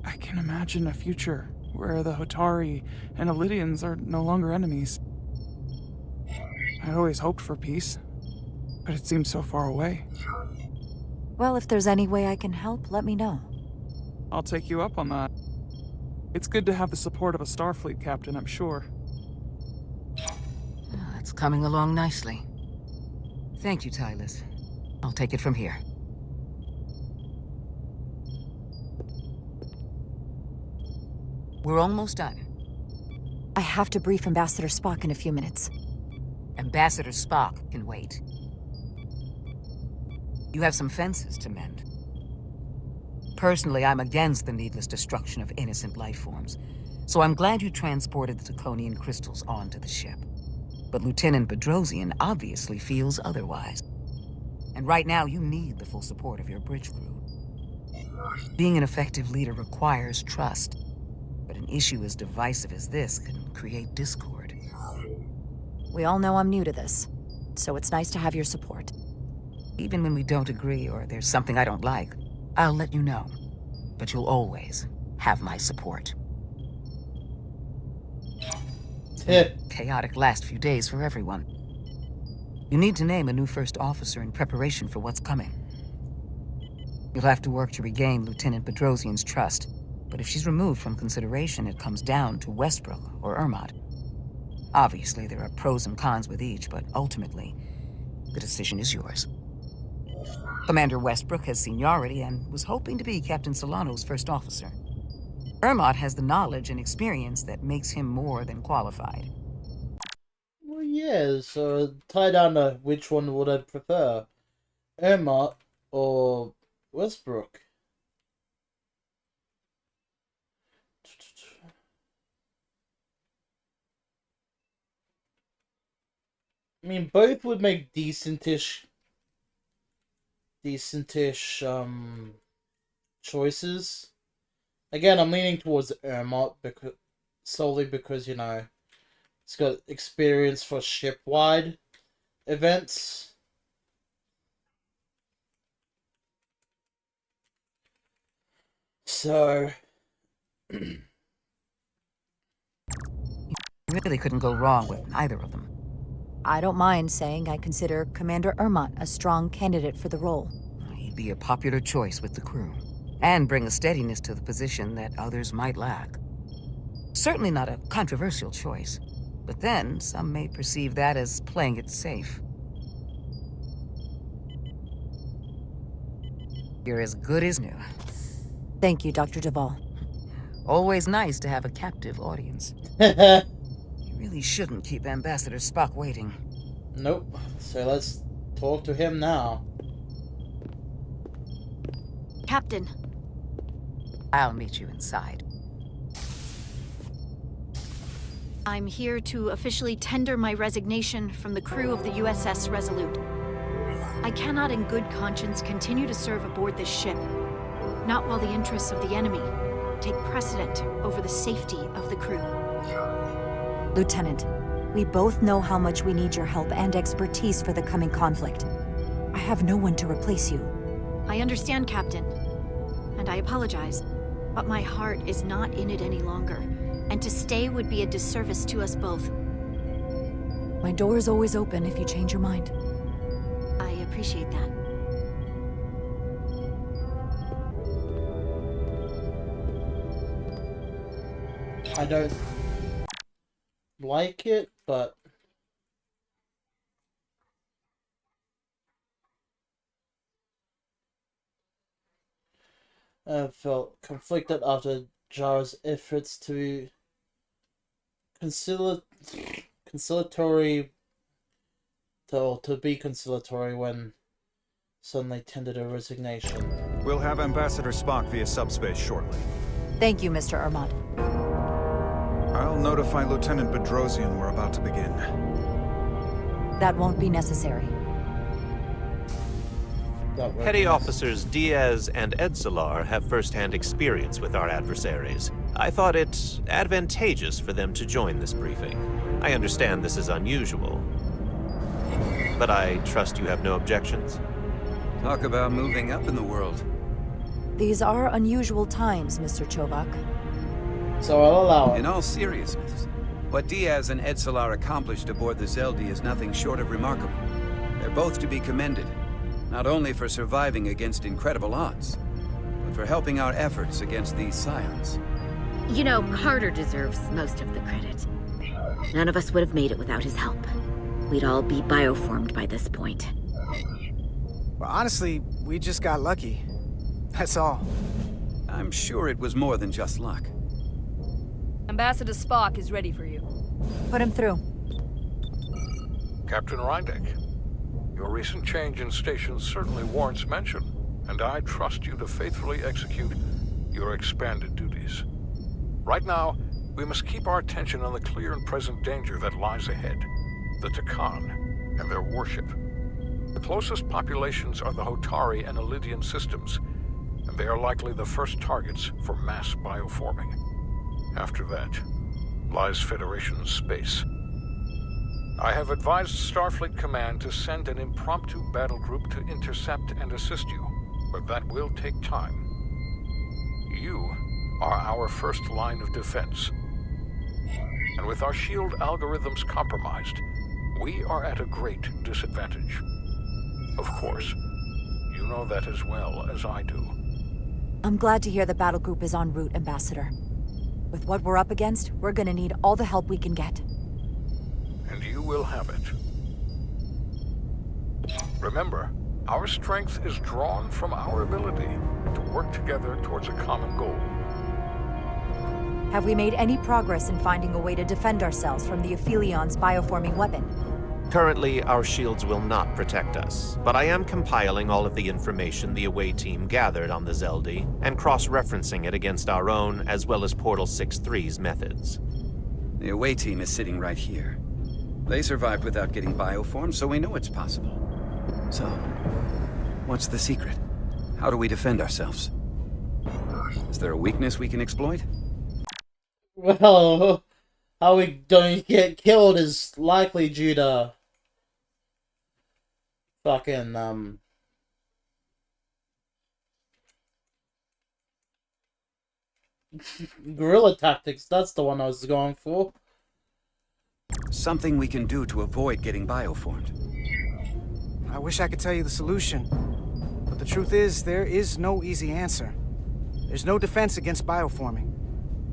I can imagine a future where the Hotari and Illydians are no longer enemies. I'd always hoped for peace, but it seems so far away. Well, if there's any way I can help, let me know. I'll take you up on that. It's good to have the support of a Starfleet captain, I'm sure. It's coming along nicely. Thank you, Tylus. I'll take it from here. We're almost done. I have to brief Ambassador Spock in a few minutes. Ambassador Spock can wait. You have some fences to mend. Personally, I'm against the needless destruction of innocent life forms, so I'm glad you transported the Taconian crystals onto the ship. But Lieutenant Bedrosian obviously feels otherwise. And right now, you need the full support of your bridge crew. Being an effective leader requires trust, but an issue as divisive as this can create discord. We all know I'm new to this, so it's nice to have your support. Even when we don't agree or there's something I don't like, I'll let you know. But you'll always have my support. Chaotic last few days for everyone. You need to name a new first officer in preparation for what's coming. You'll have to work to regain Lieutenant Bedrosian's trust, but if she's removed from consideration, it comes down to Westbrook or Ermot. Obviously, there are pros and cons with each, but ultimately, the decision is yours. Commander Westbrook has seniority and was hoping to be Captain Solano's first officer. Ermot has the knowledge and experience that makes him more than qualified. Well, yeah, so tie down to which one would I prefer, Ermot or Westbrook? I mean, both would make decentish choices. Again, I'm leaning towards Ermot solely because, you know, it's got experience for ship-wide events. So, you really couldn't go wrong with either of them. I don't mind saying I consider Commander Ermot a strong candidate for the role. He'd be a popular choice with the crew, and bring a steadiness to the position that others might lack. Certainly not a controversial choice, but then some may perceive that as playing it safe. You're as good as new. Thank you, Dr. Duvall. Always nice to have a captive audience. You really shouldn't keep Ambassador Spock waiting. Nope. So let's talk to him now. Captain. I'll meet you inside. I'm here to officially tender my resignation from the crew of the USS Resolute. I cannot in good conscience continue to serve aboard this ship, not while the interests of the enemy take precedent over the safety of the crew. Lieutenant, we both know how much we need your help and expertise for the coming conflict. I have no one to replace you. I understand, Captain, and I apologize, but my heart is not in it any longer, and to stay would be a disservice to us both. My door is always open if you change your mind. I appreciate that. I don't like it, but I felt conflicted after Jara's efforts to conciliatory to be conciliatory when suddenly tendered a resignation. We'll have Ambassador Spock via subspace shortly. Thank you, Mr. Ermot. I'll notify Lieutenant Bedrosian we're about to begin. That won't be necessary. Petty Officers Diaz and Edsalar have first-hand experience with our adversaries. I thought it advantageous for them to join this briefing. I understand this is unusual, but I trust you have no objections? Talk about moving up in the world. These are unusual times, Mr. Chovak. So I'll allow it. In all seriousness, what Diaz and Edsalar accomplished aboard the Zeldi is nothing short of remarkable. They're both to be commended, not only for surviving against incredible odds, but and for helping our efforts against these scions. You know, Carter deserves most of the credit. None of us would have made it without his help. We'd all be bioformed by this point. Well, honestly, we just got lucky. That's all. I'm sure it was more than just luck. Ambassador Spock is ready for you. Put him through. Captain Rydek, your recent change in station certainly warrants mention, and I trust you to faithfully execute your expanded duties. Right now, we must keep our attention on the clear and present danger that lies ahead, the Takan and their warship. The closest populations are the Hotari and Elydian systems, and they are likely the first targets for mass bioforming. After that, lies Federation space. I have advised Starfleet Command to send an impromptu battle group to intercept and assist you, but that will take time. You are our first line of defense. And with our shield algorithms compromised, we are at a great disadvantage. Of course, you know that as well as I do. I'm glad to hear the battle group is en route, Ambassador. With what we're up against, we're gonna need all the help we can get. And you will have it. Remember, our strength is drawn from our ability to work together towards a common goal. Have we made any progress in finding a way to defend ourselves from the Aphilion's bioforming weapon? Currently, our shields will not protect us, but I am compiling all of the information the away team gathered on the Zeldi and cross-referencing it against our own as well as Portal 6-3's methods. The away team is sitting right here. They survived without getting bioformed, so we know it's possible. So, what's the secret? How do we defend ourselves? Is there a weakness we can exploit? Well, how we don't get killed is likely due to fucking guerrilla tactics. That's the one I was going for. Something we can do to avoid getting bioformed. I wish I could tell you the solution, but the truth is, there is no easy answer. There's no defense against bioforming,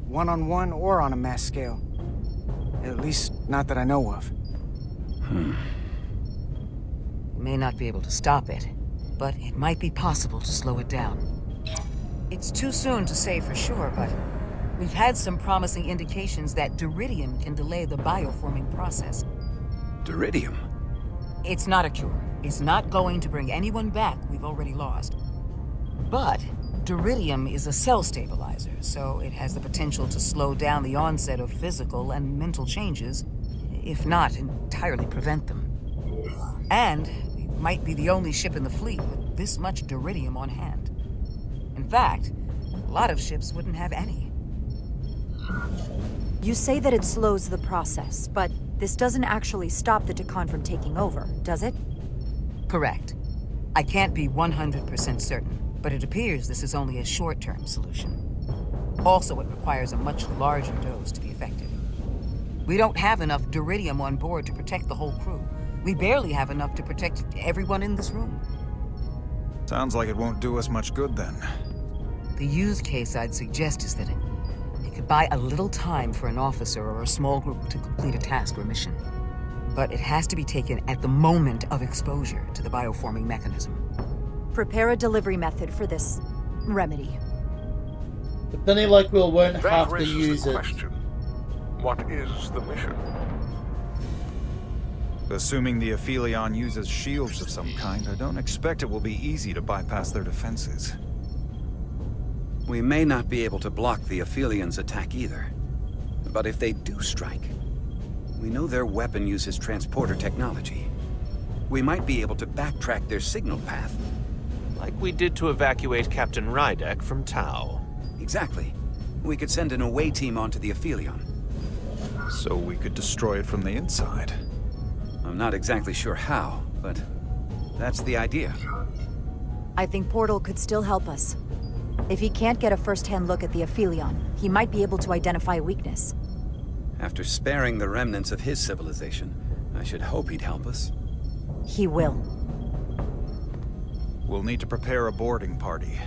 one-on-one or on a mass scale. At least, not that I know of. You may not be able to stop it, but it might be possible to slow it down. It's too soon to say for sure, but we've had some promising indications that Duridium can delay the bioforming process. Duridium? It's not a cure. It's not going to bring anyone back we've already lost. But Duridium is a cell stabilizer, so it has the potential to slow down the onset of physical and mental changes, if not entirely prevent them. And it might be the only ship in the fleet with this much Duridium on hand. In fact, a lot of ships wouldn't have any. You say that it slows the process, but this doesn't actually stop the Takan from taking over, does it? Correct. I can't be 100% certain, but it appears this is only a short-term solution. Also, it requires a much larger dose to be effective. We don't have enough Duridium on board to protect the whole crew. We barely have enough to protect everyone in this room. Sounds like it won't do us much good then. The use case I'd suggest is that it could buy a little time for an officer or a small group to complete a task or mission. But it has to be taken at the moment of exposure to the bioforming mechanism. Prepare a delivery method for this remedy. But then like we won't That have to raises use the it. question. What is the mission? Assuming the Aphelion uses shields of some kind, I don't expect it will be easy to bypass their defenses. We may not be able to block the Aphelions' attack either. But if they do strike, we know their weapon uses transporter technology. We might be able to backtrack their signal path. Like we did to evacuate Captain Rydek from Tau. Exactly. We could send an away team onto the Aphelion. So we could destroy it from the inside. I'm not exactly sure how, but that's the idea. I think Portal could still help us. If he can't get a first-hand look at the Aphelion, he might be able to identify a weakness. After sparing the remnants of his civilization, I should hope he'd help us. He will. We'll need to prepare a boarding party.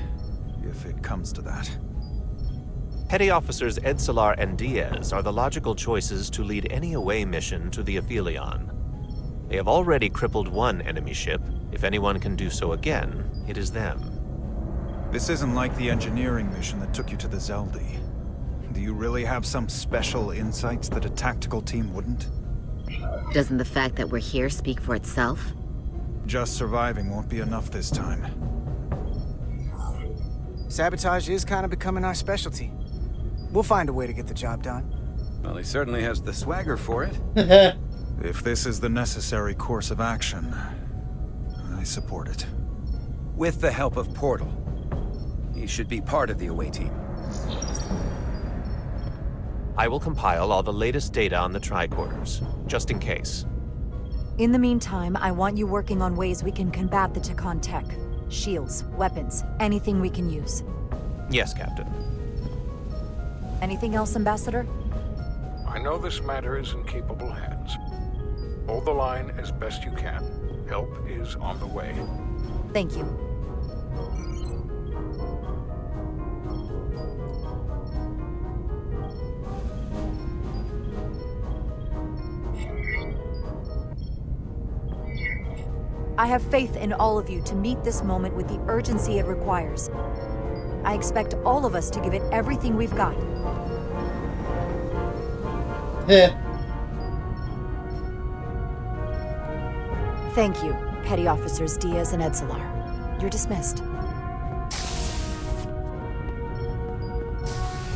if it comes to that. Petty Officers Edsalar and Diaz are the logical choices to lead any away mission to the Aphelion. They have already crippled one enemy ship. If anyone can do so again, it is them. This isn't like the engineering mission that took you to the Zeldi. Do you really have some special insights that a tactical team wouldn't? Doesn't the fact that we're here speak for itself? Just surviving won't be enough this time. Sabotage is kind of becoming our specialty. We'll find a way to get the job done. Well, he certainly has the swagger for it. If this is the necessary course of action, I support it. With the help of Portal. He should be part of the away team. I will compile all the latest data on the tricorders, just in case. In the meantime, I want you working on ways we can combat the Takan tech. Shields, weapons, anything we can use. Yes, Captain. Anything else, Ambassador? I know this matter is in capable hands. Hold the line as best you can. Help is on the way. Thank you. I have faith in all of you to meet this moment with the urgency it requires. I expect all of us to give it everything we've got. Thank you, Petty Officers Diaz and Edsalar. You're dismissed.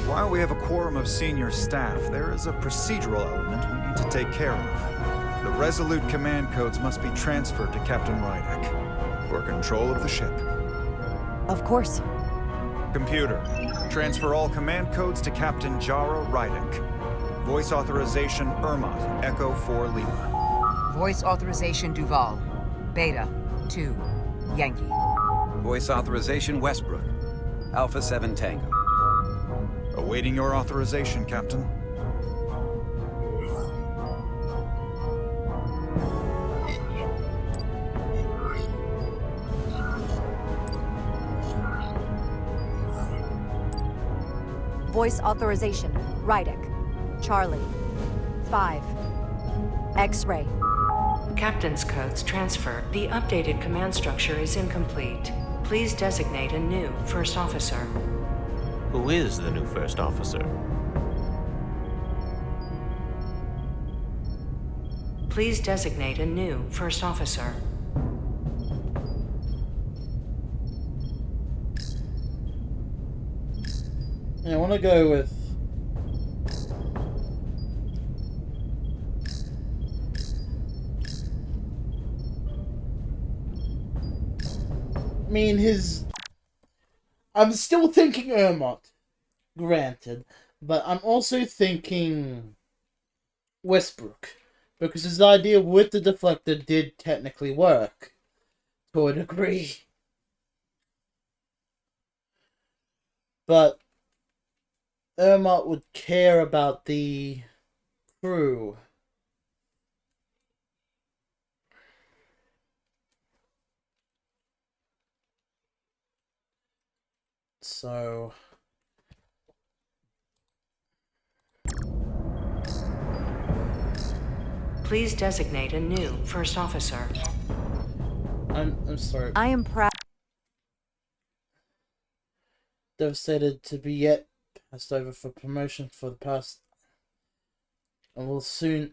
While we have a quorum of senior staff, there is a procedural element we need to take care of. The Resolute command codes must be transferred to Captain Rydek for control of the ship. Of course. Computer, transfer all command codes to Captain Jaro Rydek. Voice authorization Ermot, Echo 4 Lima. Voice authorization Duval, Beta 2, Yankee. Voice authorization Westbrook, Alpha 7 Tango. Awaiting your authorization, Captain. Voice authorization, Rydek. Charlie. 5. X-ray. Captain's codes transfer. The updated command structure is incomplete. Please designate a new first officer. Who is the new first officer? Please designate a new first officer. I want to go with... I mean, I'm still thinking Ermot, granted, but I'm also thinking Westbrook, because his idea with the deflector did technically work, to a degree. But Ermot would care about the crew. So... Please designate a new first officer. I'm sorry. I am proud. Devastated to be yet passed over for promotion for the past, and will soon.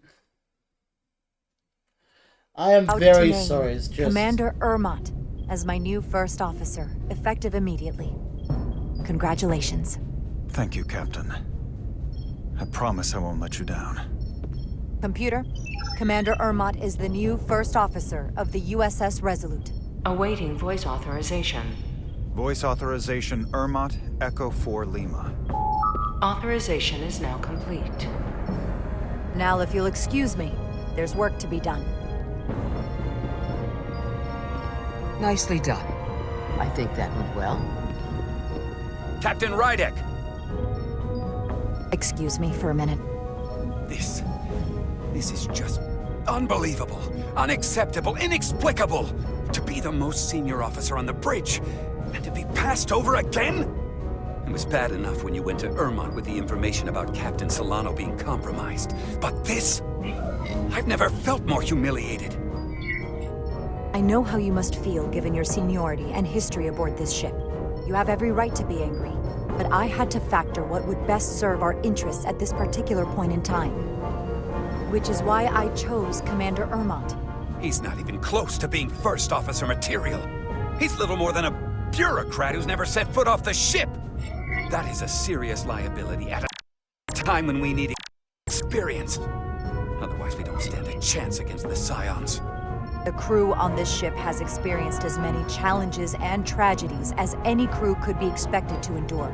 I am very sorry. It's just Commander Ermot as my new first officer, effective immediately. Congratulations. Thank you, Captain. I promise I won't let you down. Computer, Commander Ermot is the new first officer of the USS Resolute. Awaiting voice authorization. Voice authorization Ermot, Echo 4 Lima. Authorization is now complete. Now, if you'll excuse me, there's work to be done. Nicely done. I think that went well. Captain Rydek! Excuse me for a minute. This is just unbelievable, unacceptable, inexplicable. To be the most senior officer on the bridge, And to be passed over again? It was bad enough when you went to Ermont with the information about Captain Solano being compromised. But this? I've never felt more humiliated. I know how you must feel given your seniority and history aboard this ship. You have every right to be angry, but I had to factor what would best serve our interests at this particular point in time. Which is why I chose Commander Ermont. He's not even close to being first officer material. He's little more than a bureaucrat who's never set foot off the ship. That is a serious liability at a time when we need experience. Otherwise, we don't stand a chance against the Scions. The crew on this ship has experienced as many challenges and tragedies as any crew could be expected to endure.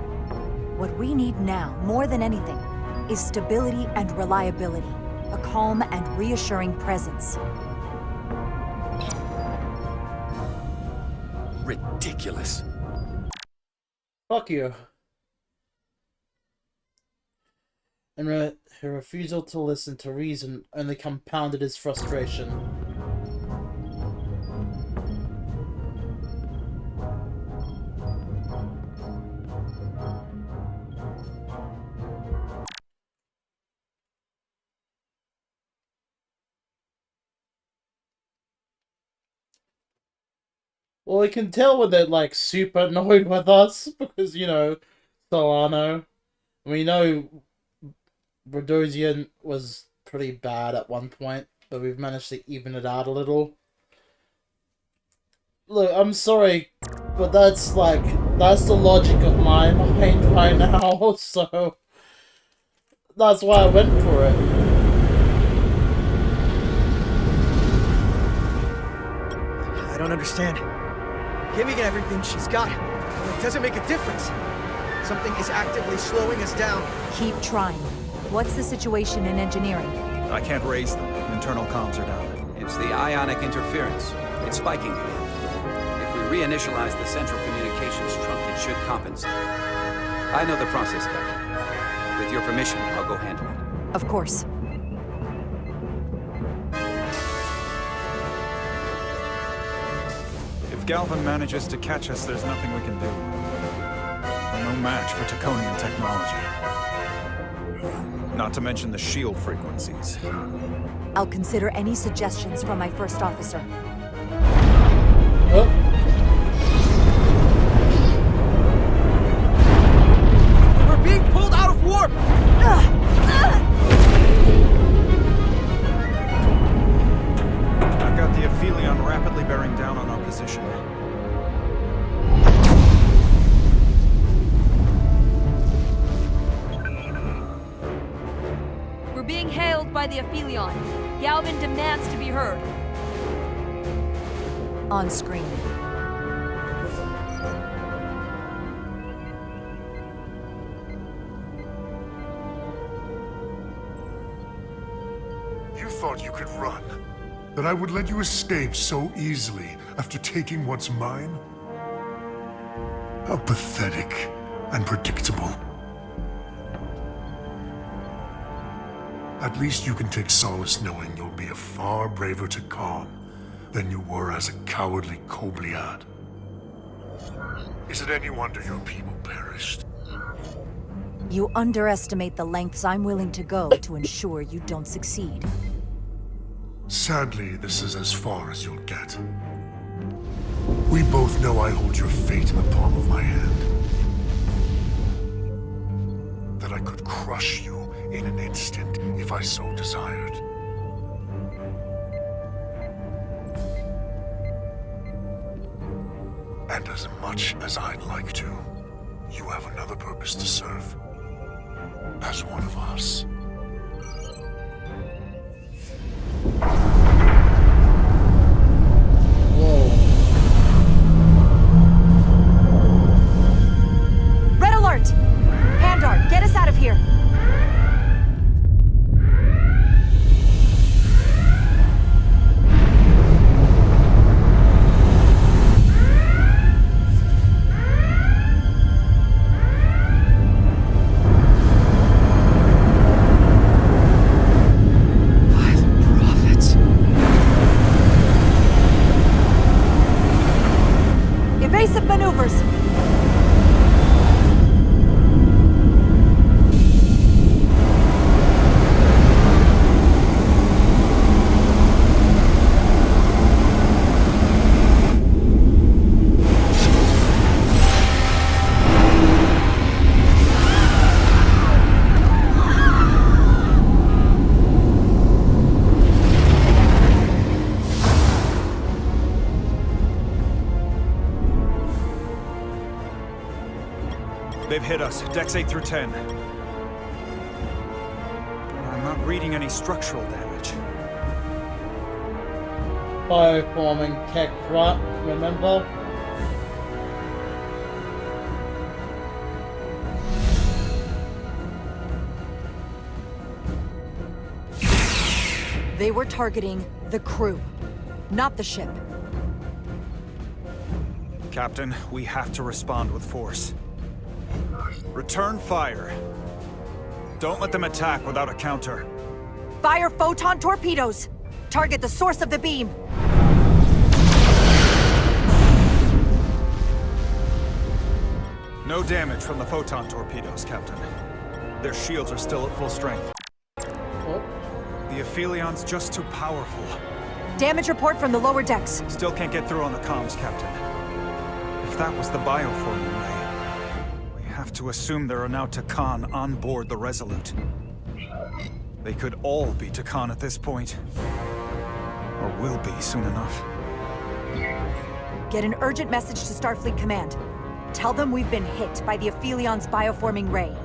What we need now, more than anything, is stability and reliability. A calm and reassuring presence. Ridiculous. Fuck you. And her refusal to listen to reason only compounded his frustration. Well, we can tell when they're, like, super annoyed with us, because, you know, Solano. We know Brodosian was pretty bad at one point, but we've managed to even it out a little. Look, I'm sorry, but that's, like, that's the logic of my mind right now, so that's why I went for it. I don't understand. Giving everything she's got, it doesn't make a difference. Something is actively slowing us down. Keep trying. What's the situation in engineering? I can't raise them. Internal comms are down. It's the ionic interference. It's spiking again. If we reinitialize the central communications trunk, it should compensate. I know the process, Captain. With your permission, I'll go handle it. Of course. If Galvin manages to catch us, there's nothing we can do. We're no match for Taconian technology. Not to mention the shield frequencies. I'll consider any suggestions from my first officer. We're being pulled out of warp! I've got the Aphelion rapidly bearing down on our position. We're being hailed by the Aphelion. Galvin demands to be heard. On screen. You thought you could run? That I would let you escape so easily after taking what's mine? How pathetic and predictable. At least you can take solace knowing you'll be a far braver Takan than you were as a cowardly Kobliad. Is it any wonder your people perished? You underestimate the lengths I'm willing to go to ensure you don't succeed. Sadly, this is as far as you'll get. We both know I hold your fate in the palm of my hand. That I could crush you in an instant if I so desired. And as much as I'd like to, you have another purpose to serve. As one of us. Red alert! Handar, get us out of here! Evasive maneuvers! They've hit us, decks 8 through 10. But I'm not reading any structural damage. Bioforming tech rot, remember? They were targeting the crew, not the ship. Captain, we have to respond with force. Return fire. Don't let them attack without a counter. Fire photon torpedoes! Target the source of the beam! No damage from the photon torpedoes, Captain. Their shields are still at full strength. Oh. The Aphelion's just too powerful. Damage report from the lower decks. Still can't get through on the comms, Captain. If that was the bioforming ray, we have to assume there are now Takan on board the Resolute. They could all be Takan at this point. Or will be soon enough. Get an urgent message to Starfleet Command. Tell them we've been hit by the Aphelion's bioforming ray.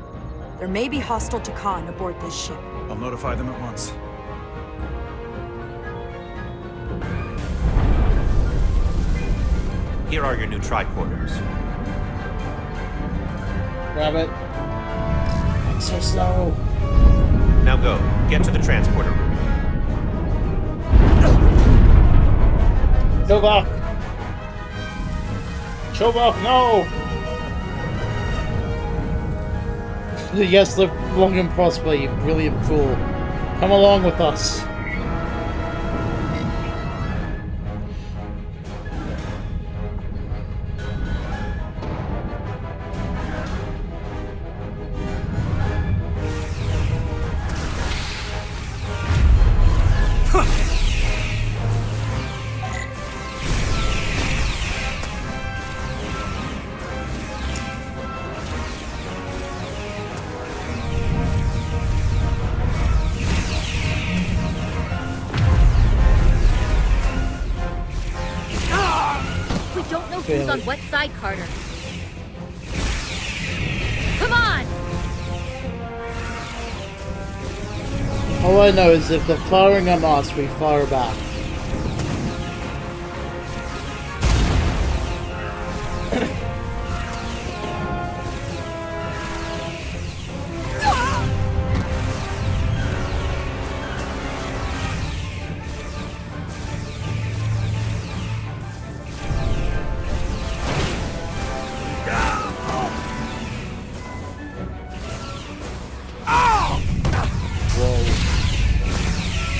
There may be hostile Takan aboard this ship. I'll notify them at once. Here are your new tricorders. Grab it. So slow. Now go. Get to the transporter room. Chobok! Chobok, no! Yes, live long and prosper, you brilliant fool. Come along with us. Who's on what side, Carter? Come on! All I know is if they're firing on us, we fire back.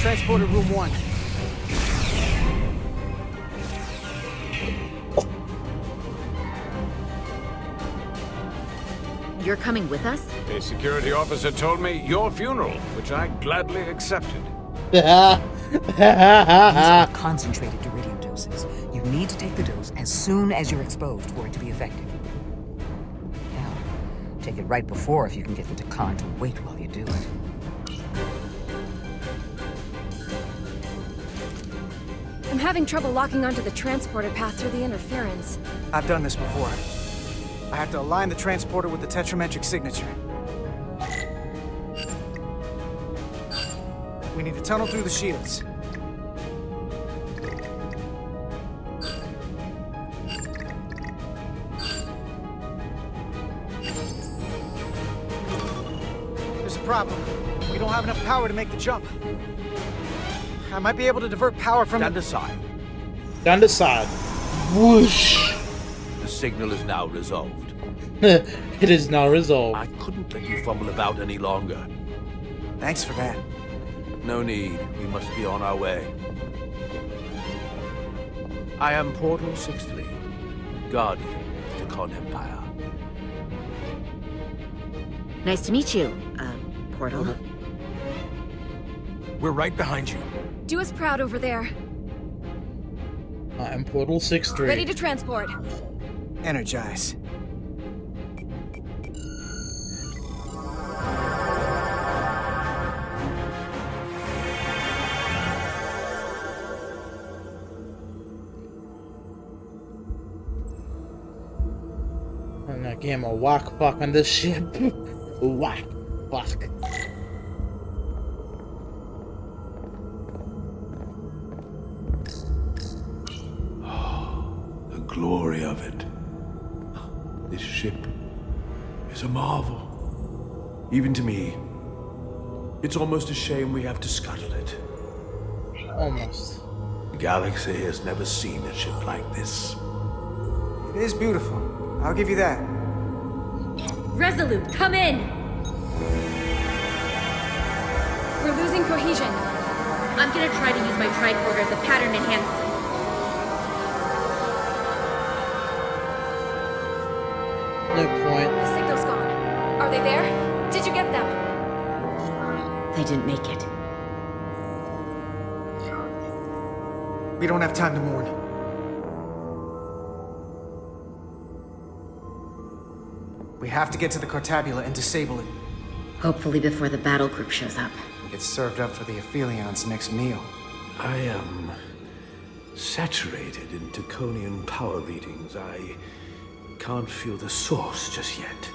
Transporter room 1. You're coming with us? A security officer told me your funeral, which I gladly accepted. These are concentrated Duridium doses. You need to take the dose as soon as you're exposed for it to be effective. Now, take it right before if you can get the Takan to wait while you do it. I'm having trouble locking onto the transporter path through the interference. I've done this before. I have to align the transporter with the tetrametric signature. We need to tunnel through the shields. There's a problem. We don't have enough power to make the jump. I might be able to divert power from... Stand aside. Stand aside. Whoosh! The signal is now resolved. It is now resolved. I couldn't let you fumble about any longer. Thanks for that. No need. We must be on our way. I am Portal 6-3. guardian of the Khan Empire. Nice to meet you, Portal. We're right behind you. Do us proud over there. I'm Portal 6-3. Ready to transport. Energize. I'm gonna give him a whack fuck on this ship. Whack fuck. The glory of it. This ship is a marvel. Even to me. It's almost a shame we have to scuttle it. Almost. The galaxy has never seen a ship like this. It is beautiful. I'll give you that. Resolute, come in! We're losing cohesion. I'm gonna try to use my tricorder as a pattern enhancer. No point. The signal's gone. Are they there? Did you get them? They didn't make it. We don't have time to mourn. We have to get to the Cartabula and disable it. Hopefully before the battle group shows up. Get served up for the Aphelions' next meal. I am saturated in Taconian power readings. I can't feel the source just yet.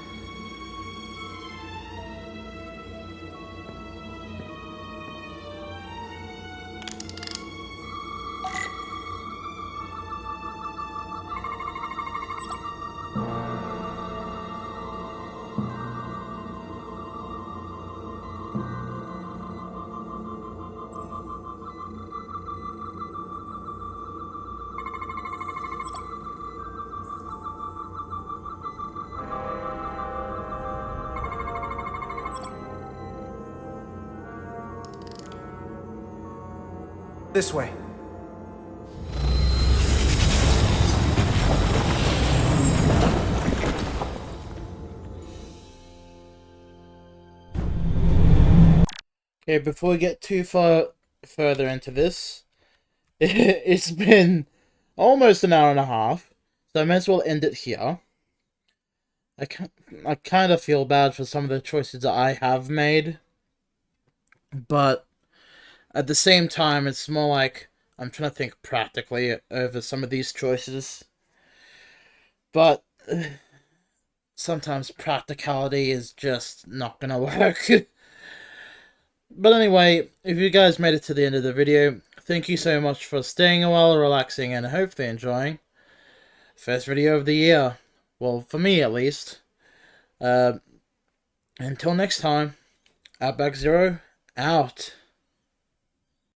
This way. Okay, before we get too far further into this, it's been almost an hour and a half, so I might as well end it here. I kind of feel bad for some of the choices that I have made, but at the same time, it's more like I'm trying to think practically over some of these choices. But sometimes practicality is just not gonna work. But anyway, if you guys made it to the end of the video, thank you so much for staying a while, relaxing, and hopefully enjoying. First video of the year. Well, for me at least. Until next time, Outback-Zero, out.